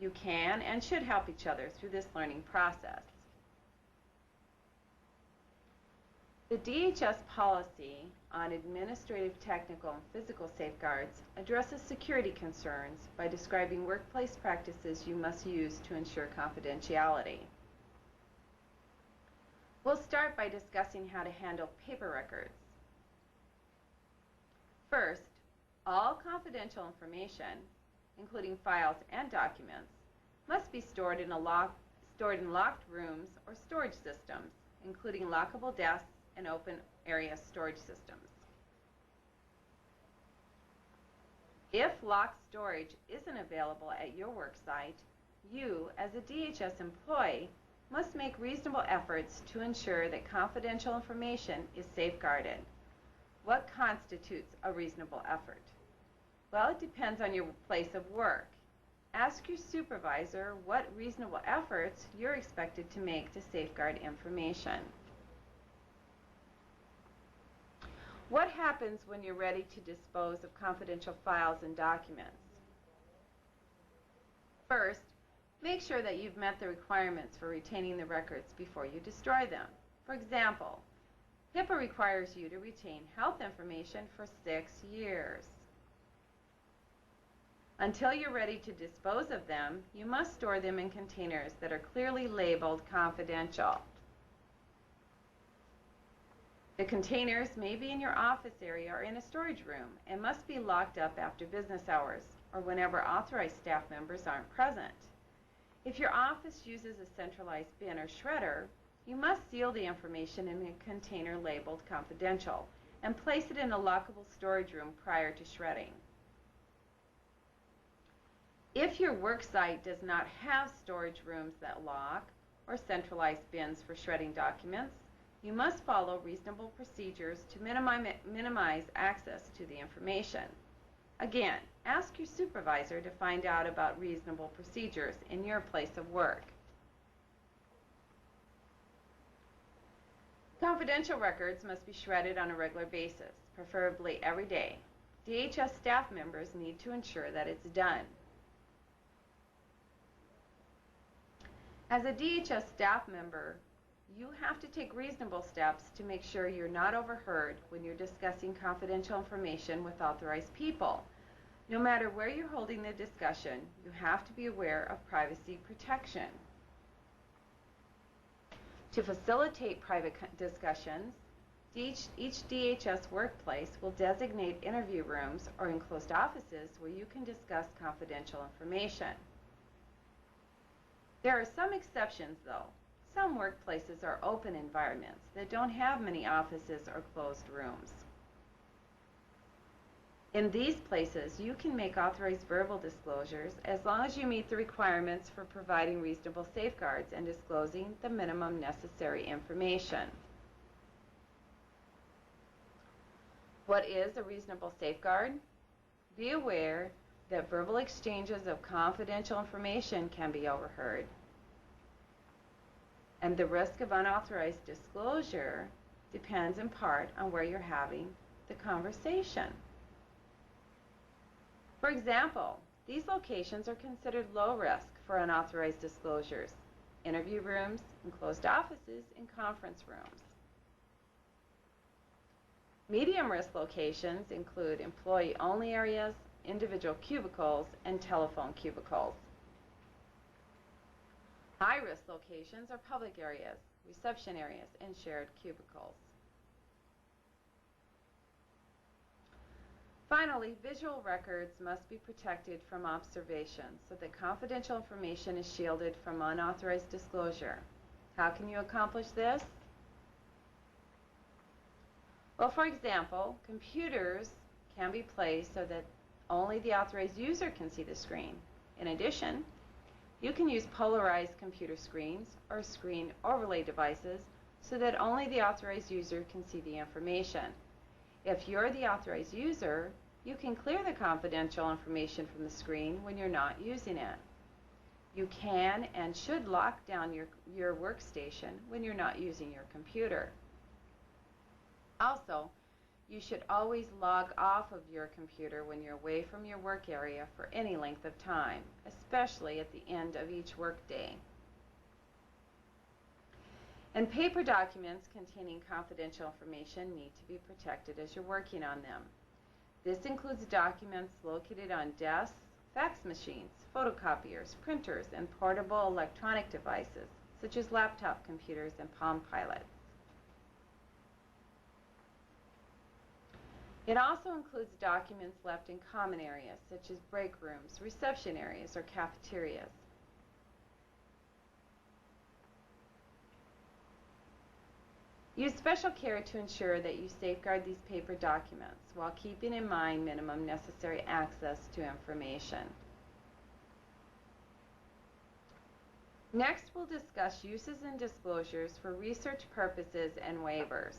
You can and should help each other through this learning process. The DHS policy on administrative, technical, and physical safeguards addresses security concerns by describing workplace practices you must use to ensure confidentiality. We'll start by discussing how to handle paper records. First, all confidential information, including files and documents, must be stored in locked rooms or storage systems, including lockable desks and open area storage systems. If locked storage isn't available at your work site, you, as a DHS employee, must make reasonable efforts to ensure that confidential information is safeguarded. What constitutes a reasonable effort? Well, it depends on your place of work. Ask your supervisor what reasonable efforts you're expected to make to safeguard information. What happens when you're ready to dispose of confidential files and documents? First, make sure that you've met the requirements for retaining the records before you destroy them. For example, HIPAA requires you to retain health information for 6 years. Until you're ready to dispose of them, you must store them in containers that are clearly labeled confidential. The containers may be in your office area or in a storage room and must be locked up after business hours or whenever authorized staff members aren't present. If your office uses a centralized bin or shredder, you must seal the information in a container labeled confidential and place it in a lockable storage room prior to shredding. If your work site does not have storage rooms that lock or centralized bins for shredding documents, you must follow reasonable procedures to minimize access to the information. Again, ask your supervisor to find out about reasonable procedures in your place of work. Confidential records must be shredded on a regular basis, preferably every day. DHS staff members need to ensure that it's done. As a DHS staff member, you have to take reasonable steps to make sure you're not overheard when you're discussing confidential information with authorized people. No matter where you're holding the discussion, you have to be aware of privacy protection. To facilitate private discussions, each DHS workplace will designate interview rooms or enclosed offices where you can discuss confidential information. There are some exceptions, though. Some workplaces are open environments that don't have many offices or closed rooms. In these places, you can make authorized verbal disclosures as long as you meet the requirements for providing reasonable safeguards and disclosing the minimum necessary information. What is a reasonable safeguard? Be aware that verbal exchanges of confidential information can be overheard, and the risk of unauthorized disclosure depends in part on where you're having the conversation. For example, these locations are considered low risk for unauthorized disclosures: interview rooms, enclosed offices, and conference rooms. Medium risk locations include employee-only areas, individual cubicles, and telephone cubicles. High-risk locations are public areas, reception areas, and shared cubicles. Finally, visual records must be protected from observation so that confidential information is shielded from unauthorized disclosure. How can you accomplish this? Well, for example, computers can be placed so that only the authorized user can see the screen. In addition, you can use polarized computer screens or screen overlay devices so that only the authorized user can see the information. If you're the authorized user, you can clear the confidential information from the screen when you're not using it. You can and should lock down your workstation when you're not using your computer. Also, you should always log off of your computer when you're away from your work area for any length of time, especially at the end of each workday. And paper documents containing confidential information need to be protected as you're working on them. This includes documents located on desks, fax machines, photocopiers, printers, and portable electronic devices, such as laptop computers and Palm Pilots. It also includes documents left in common areas, such as break rooms, reception areas, or cafeterias. Use special care to ensure that you safeguard these paper documents while keeping in mind minimum necessary access to information. Next, we'll discuss uses and disclosures for research purposes and waivers.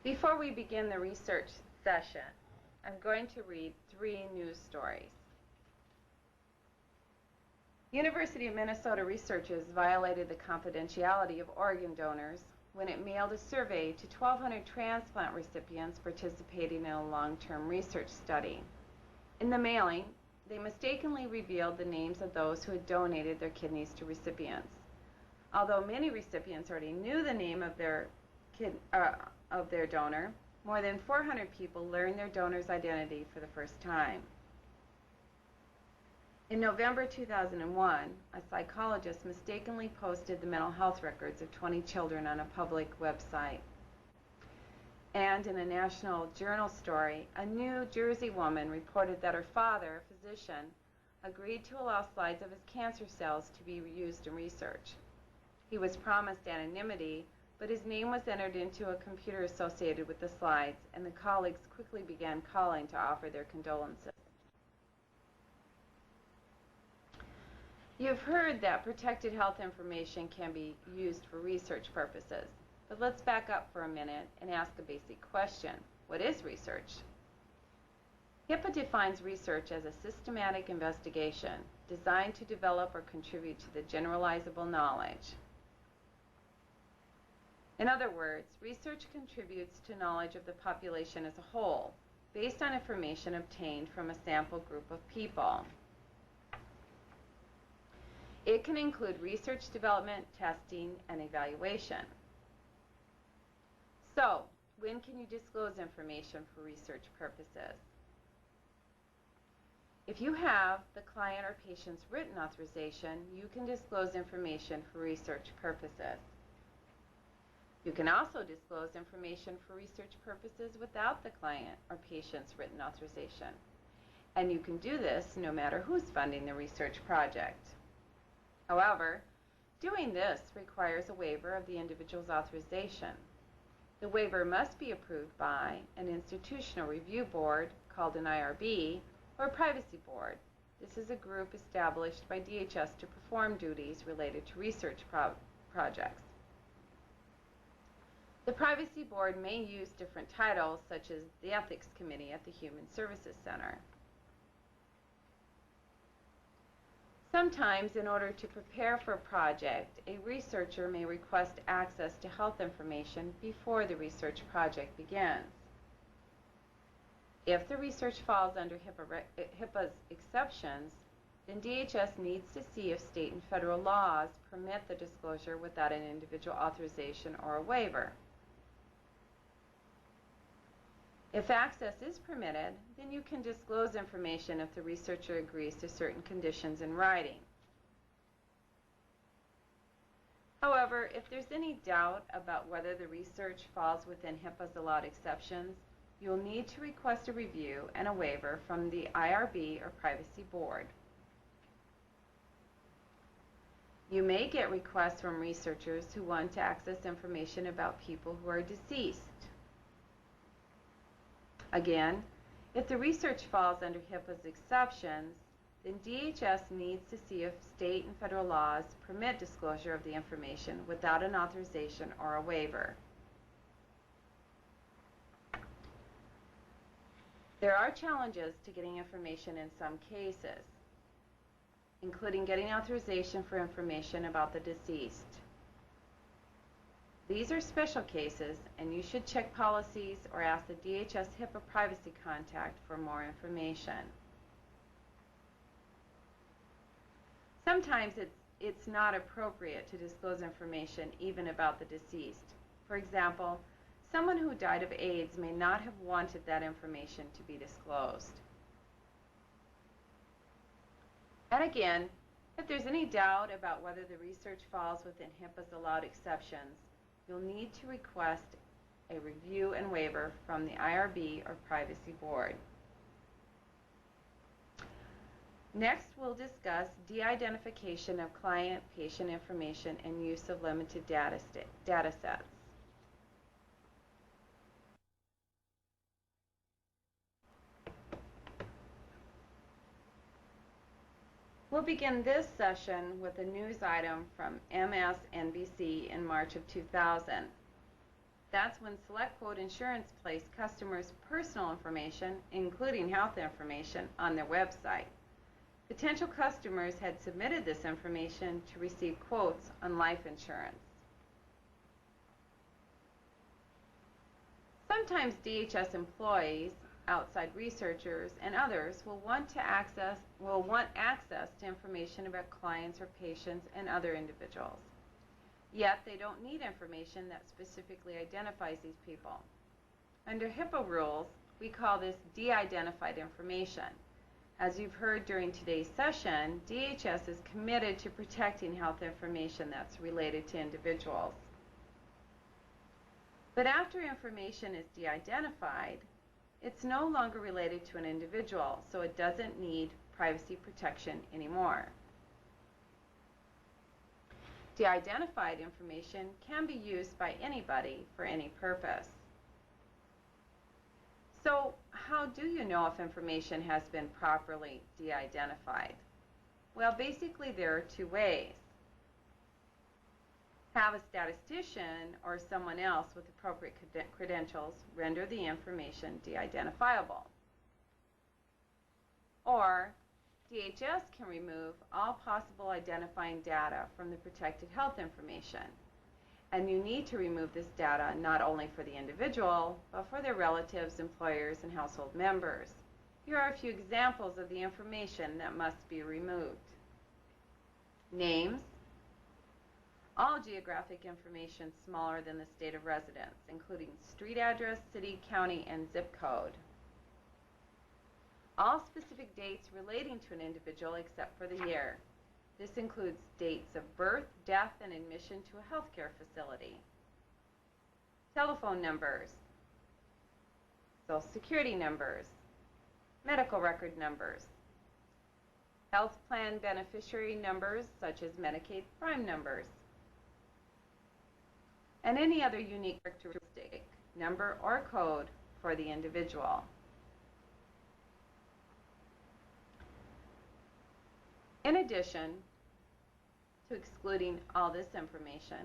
Before we begin the research session, I'm going to read 3 news stories. University of Minnesota researchers violated the confidentiality of organ donors when it mailed a survey to 1,200 transplant recipients participating in a long-term research study. In the mailing, they mistakenly revealed the names of those who had donated their kidneys to recipients. Although many recipients already knew the name of their donor, more than 400 people learned their donor's identity for the first time. In November 2001, a psychologist mistakenly posted the mental health records of 20 children on a public website. And in a National Journal story, a New Jersey woman reported that her father, a physician, agreed to allow slides of his cancer cells to be used in research. He was promised anonymity, but his name was entered into a computer associated with the slides, and the colleagues quickly began calling to offer their condolences. You've heard that protected health information can be used for research purposes, but let's back up for a minute and ask a basic question. What is research? HIPAA defines research as a systematic investigation designed to develop or contribute to the generalizable knowledge. In other words, research contributes to knowledge of the population as a whole, based on information obtained from a sample group of people. It can include research development, testing, and evaluation. So, when can you disclose information for research purposes? If you have the client or patient's written authorization, you can disclose information for research purposes. You can also disclose information for research purposes without the client or patient's written authorization. And you can do this no matter who's funding the research project. However, doing this requires a waiver of the individual's authorization. The waiver must be approved by an institutional review board called an IRB or a privacy board. This is a group established by DHS to perform duties related to research projects. The privacy board may use different titles, such as the Ethics Committee at the Human Services Center. Sometimes, in order to prepare for a project, a researcher may request access to health information before the research project begins. If the research falls under HIPAA's exceptions, then DHS needs to see if state and federal laws permit the disclosure without an individual authorization or a waiver. If access is permitted, then you can disclose information if the researcher agrees to certain conditions in writing. However, if there's any doubt about whether the research falls within HIPAA's allowed exceptions, you'll need to request a review and a waiver from the IRB or Privacy Board. You may get requests from researchers who want to access information about people who are deceased. Again, if the research falls under HIPAA's exceptions, then DHS needs to see if state and federal laws permit disclosure of the information without an authorization or a waiver. There are challenges to getting information in some cases, including getting authorization for information about the deceased. These are special cases, and you should check policies or ask the DHS HIPAA privacy contact for more information. Sometimes it's not appropriate to disclose information even about the deceased. For example, someone who died of AIDS may not have wanted that information to be disclosed. And again, if there's any doubt about whether the research falls within HIPAA's allowed exceptions, you'll need to request a review and waiver from the IRB or Privacy Board. Next, we'll discuss de-identification of client-patient information and use of limited data sets. We'll begin this session with a news item from MSNBC in March of 2000. That's when SelectQuote Insurance placed customers' personal information, including health information, on their website. Potential customers had submitted this information to receive quotes on life insurance. Sometimes DHS employees, outside researchers, and others will want access to information about clients or patients and other individuals. Yet they don't need information that specifically identifies these people. Under HIPAA rules, we call this de-identified information. As you've heard during today's session, DHS is committed to protecting health information that's related to individuals. But after information is de-identified, it's no longer related to an individual, so it doesn't need privacy protection anymore. De-identified information can be used by anybody for any purpose. So, how do you know if information has been properly de-identified? Well, basically there are two ways. Have a statistician or someone else with appropriate credentials render the information de-identifiable. Or, DHS can remove all possible identifying data from the protected health information. And you need to remove this data not only for the individual, but for their relatives, employers, and household members. Here are a few examples of the information that must be removed. Names. All geographic information smaller than the state of residence, including street address, city, county, and zip code. All specific dates relating to an individual except for the year. This includes dates of birth, death, and admission to a healthcare facility. Telephone numbers, Social Security numbers, medical record numbers, health plan beneficiary numbers such as Medicaid prime numbers, and any other unique characteristic, number or code for the individual. In addition to excluding all this information,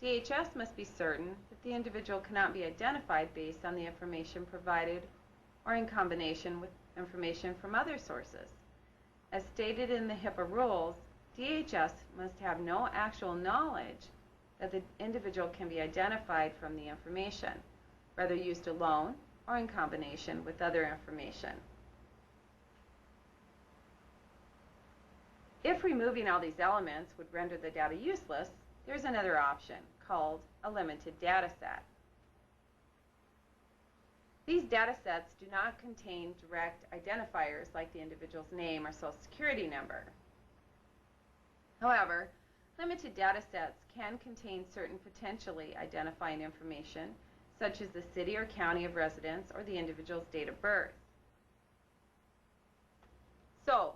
DHS must be certain that the individual cannot be identified based on the information provided or in combination with information from other sources. As stated in the HIPAA rules, DHS must have no actual knowledge that the individual can be identified from the information, whether used alone or in combination with other information. If removing all these elements would render the data useless, there's another option called a limited data set. These data sets do not contain direct identifiers like the individual's name or social security number. However, Limited data sets can contain certain potentially identifying information, such as the city or county of residence or the individual's date of birth. So,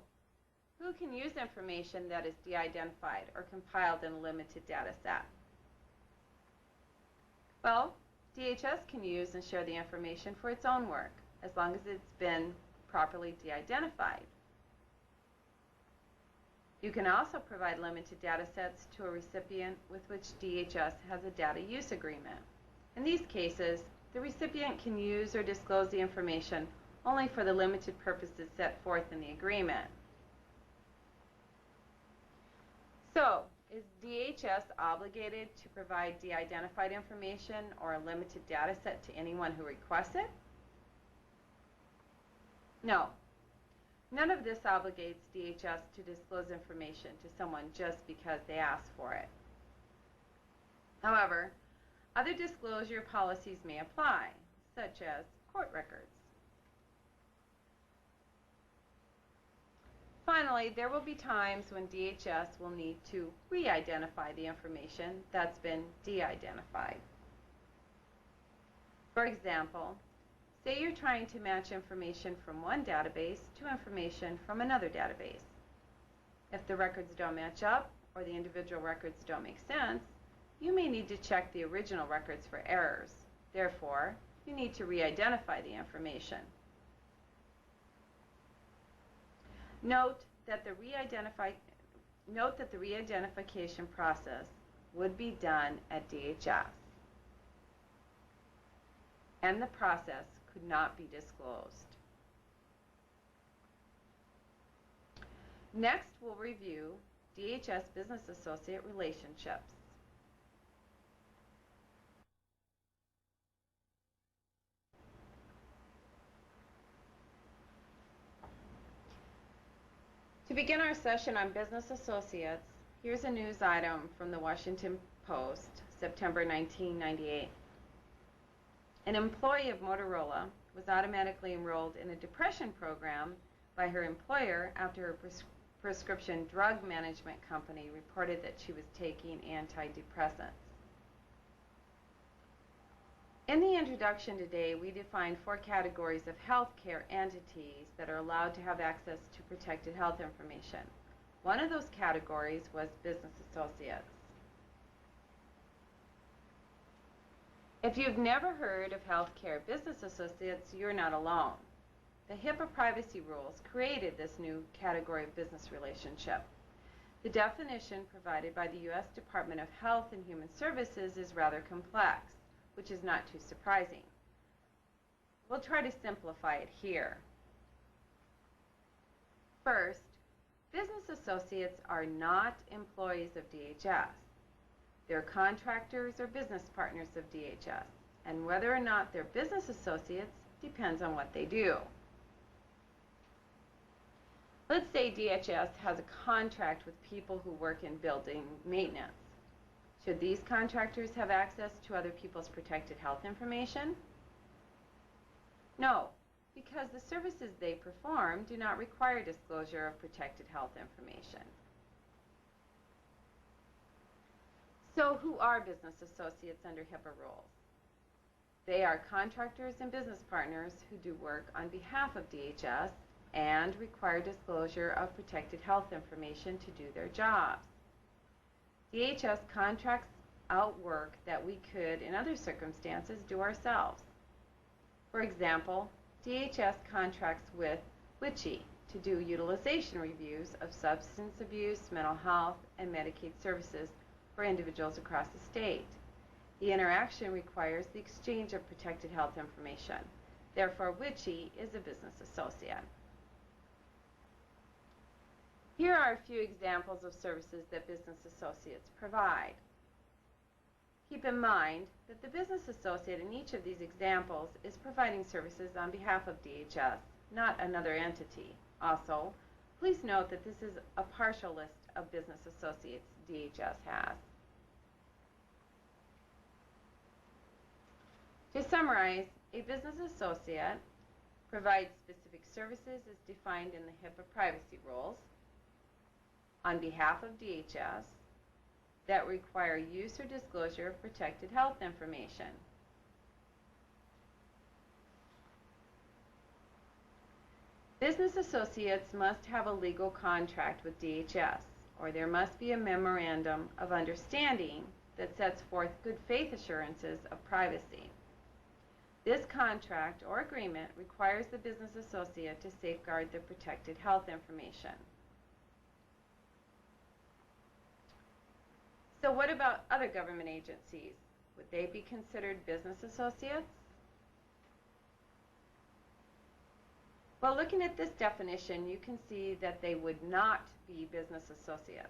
who can use information that is de-identified or compiled in a limited data set? Well, DHS can use and share the information for its own work, as long as it's been properly de-identified. You can also provide limited data sets to a recipient with which DHS has a data use agreement. In these cases, the recipient can use or disclose the information only for the limited purposes set forth in the agreement. So, is DHS obligated to provide de-identified information or a limited data set to anyone who requests it? No. None of this obligates DHS to disclose information to someone just because they ask for it. However, other disclosure policies may apply, such as court records. Finally, there will be times when DHS will need to re-identify the information that's been de-identified. For example, say you're trying to match information from one database to information from another database. If the records don't match up or the individual records don't make sense, you may need to check the original records for errors. Therefore, you need to re-identify the information. Note that the re-identification process would be done at DHS, and the process could not be disclosed. Next, we'll review DHS Business Associate relationships. To begin our session on business associates, here's a news item from the Washington Post, September 1998. An employee of Motorola was automatically enrolled in a depression program by her employer after her prescription drug management company reported that she was taking antidepressants. In the introduction today, we defined 4 categories of healthcare entities that are allowed to have access to protected health information. One of those categories was business associates. If you've never heard of healthcare business associates, you're not alone. The HIPAA privacy rules created this new category of business relationship. The definition provided by the U.S. Department of Health and Human Services is rather complex, which is not too surprising. We'll try to simplify it here. First, business associates are not employees of DHS. They're contractors or business partners of DHS, and whether or not they're business associates depends on what they do. Let's say DHS has a contract with people who work in building maintenance. Should these contractors have access to other people's protected health information? No, because the services they perform do not require disclosure of protected health information. So who are business associates under HIPAA rules? They are contractors and business partners who do work on behalf of DHS and require disclosure of protected health information to do their jobs. DHS contracts out work that we could, in other circumstances, do ourselves. For example, DHS contracts with HIPAA to do utilization reviews of substance abuse, mental health, and Medicaid services for individuals across the state. The interaction requires the exchange of protected health information. Therefore, HIPAA is a business associate. Here are a few examples of services that business associates provide. Keep in mind that the business associate in each of these examples is providing services on behalf of DHS, not another entity. Also, please note that this is a partial list of business associates DHS has. To summarize, a business associate provides specific services as defined in the HIPAA privacy rules on behalf of DHS that require use or disclosure of protected health information. Business associates must have a legal contract with DHS, or there must be a memorandum of understanding that sets forth good faith assurances of privacy. This contract or agreement requires the business associate to safeguard the protected health information. So what about other government agencies? Would they be considered business associates? Well, looking at this definition, you can see that they would not be business associates.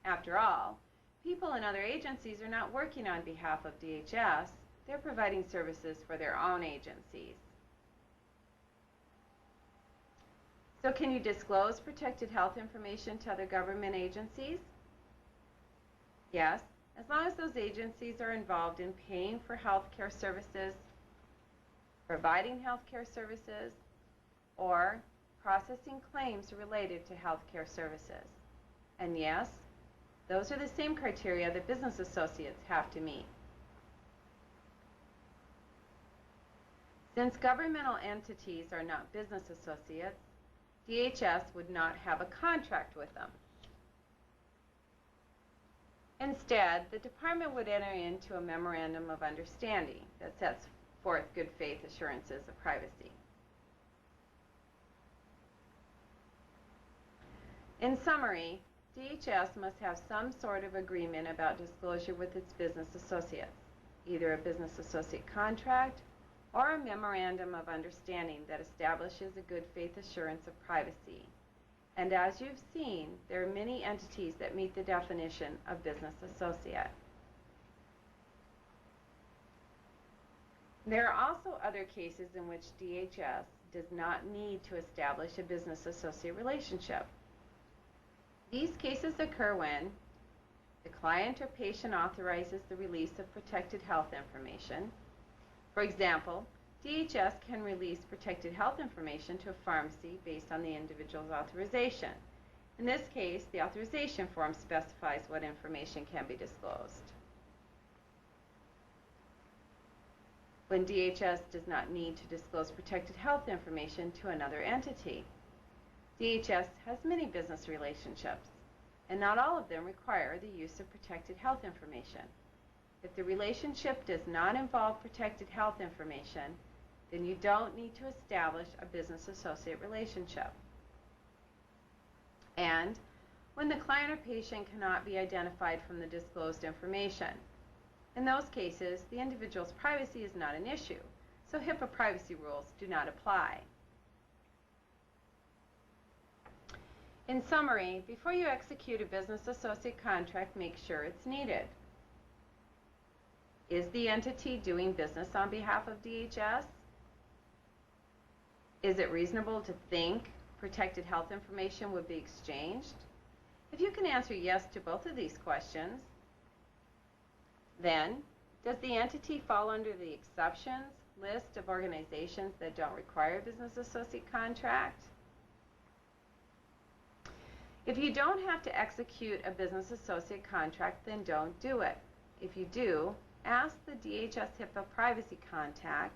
After all, people in other agencies are not working on behalf of DHS. They're providing services for their own agencies. So can you disclose protected health information to other government agencies? Yes, as long as those agencies are involved in paying for health care services, providing health care services, or processing claims related to health care services. And yes, those are the same criteria that business associates have to meet. Since governmental entities are not business associates, DHS would not have a contract with them. Instead, the department would enter into a memorandum of understanding that sets forth good faith assurances of privacy. In summary, DHS must have some sort of agreement about disclosure with its business associates, either a business associate contract or a memorandum of understanding that establishes a good faith assurance of privacy. And as you've seen, there are many entities that meet the definition of business associate. There are also other cases in which DHS does not need to establish a business associate relationship. These cases occur when the client or patient authorizes the release of protected health information. For example, DHS can release protected health information to a pharmacy based on the individual's authorization. In this case, the authorization form specifies what information can be disclosed. When DHS does not need to disclose protected health information to another entity. DHS has many business relationships, and not all of them require the use of protected health information. If the relationship does not involve protected health information, then you don't need to establish a business associate relationship. And when the client or patient cannot be identified from the disclosed information. In those cases, the individual's privacy is not an issue, so HIPAA privacy rules do not apply. In summary, before you execute a business associate contract, make sure it's needed. Is the entity doing business on behalf of DHS? Is it reasonable to think protected health information would be exchanged? If you can answer yes to both of these questions, then does the entity fall under the exceptions list of organizations that don't require a business associate contract? If you don't have to execute a business associate contract, then don't do it. If you do, ask the DHS HIPAA privacy contact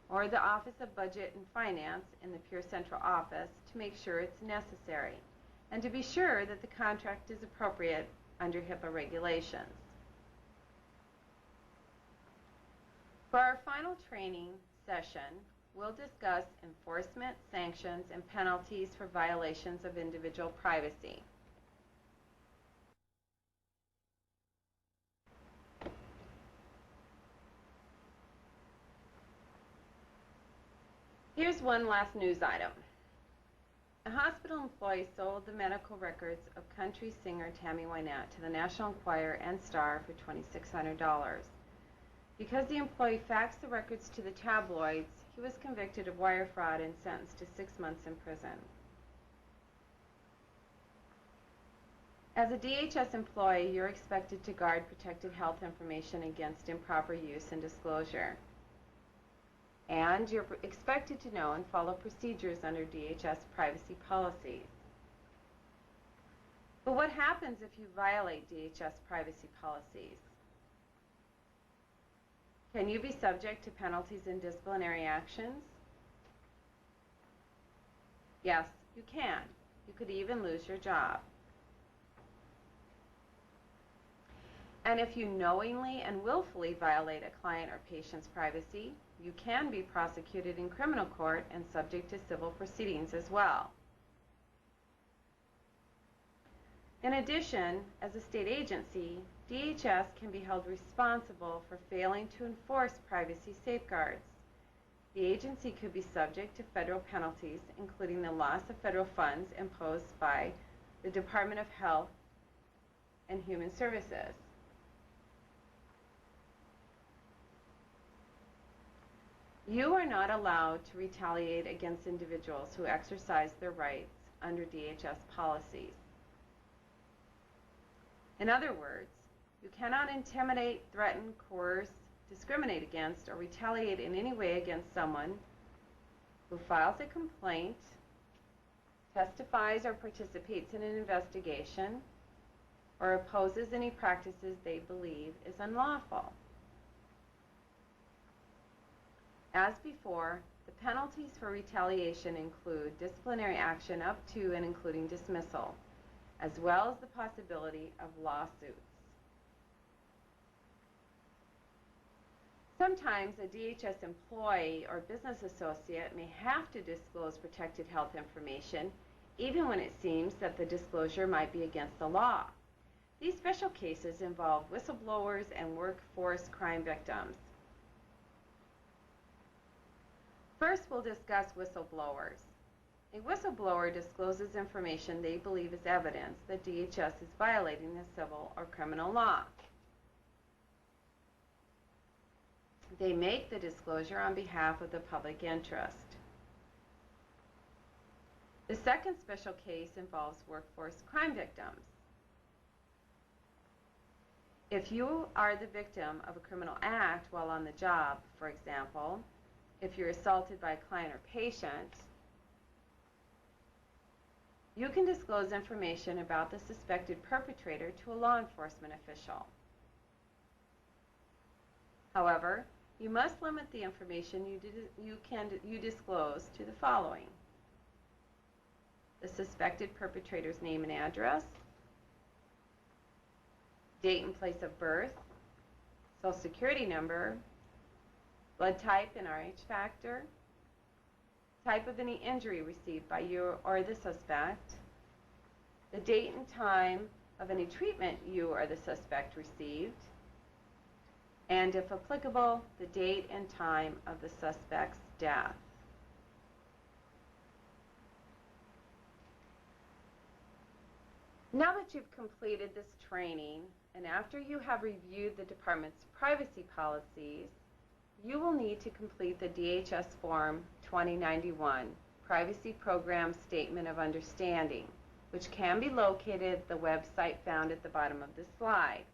or the Office of Budget and Finance in the Pure Central office to make sure it's necessary and to be sure that the contract is appropriate under HIPAA regulations. For our final training session, we'll discuss enforcement, sanctions, and penalties for violations of individual privacy. Here's one last news item. A hospital employee sold the medical records of country singer Tammy Wynette to the National Enquirer and Star for $2,600. Because the employee faxed the records to the tabloids, he was convicted of wire fraud and sentenced to 6 months in prison. As a DHS employee, you're expected to guard protected health information against improper use and disclosure. And you're expected to know and follow procedures under DHS privacy policies. But what happens if you violate DHS privacy policies? Can you be subject to penalties and disciplinary actions? Yes, you can. You could even lose your job. And if you knowingly and willfully violate a client or patient's privacy, you can be prosecuted in criminal court and subject to civil proceedings as well. In addition, as a state agency, DHS can be held responsible for failing to enforce privacy safeguards. The agency could be subject to federal penalties, including the loss of federal funds imposed by the Department of Health and Human Services. You are not allowed to retaliate against individuals who exercise their rights under DHS policies. In other words, you cannot intimidate, threaten, coerce, discriminate against, or retaliate in any way against someone who files a complaint, testifies or participates in an investigation, or opposes any practices they believe is unlawful. As before, the penalties for retaliation include disciplinary action up to and including dismissal, as well as the possibility of lawsuits. Sometimes a DHS employee or business associate may have to disclose protected health information, even when it seems that the disclosure might be against the law. These special cases involve whistleblowers and workforce crime victims. First, we'll discuss whistleblowers. A whistleblower discloses information they believe is evidence that DHS is violating a civil or criminal law. They make the disclosure on behalf of the public interest. The second special case involves workforce crime victims. If you are the victim of a criminal act while on the job, for example, if you're assaulted by a client or patient, you can disclose information about the suspected perpetrator to a law enforcement official. However, you must limit the information you disclose to the following: the suspected perpetrator's name and address, date and place of birth, social security number, blood type and Rh factor, type of any injury received by you or the suspect, the date and time of any treatment you or the suspect received, and if applicable, the date and time of the suspect's death. Now that you've completed this training, and after you have reviewed the department's privacy policies, you will need to complete the DHS Form 2091 Privacy Program Statement of Understanding, which can be located at the website found at the bottom of this slide.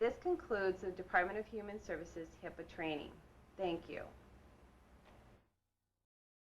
This concludes the Department of Human Services HIPAA training. Thank you.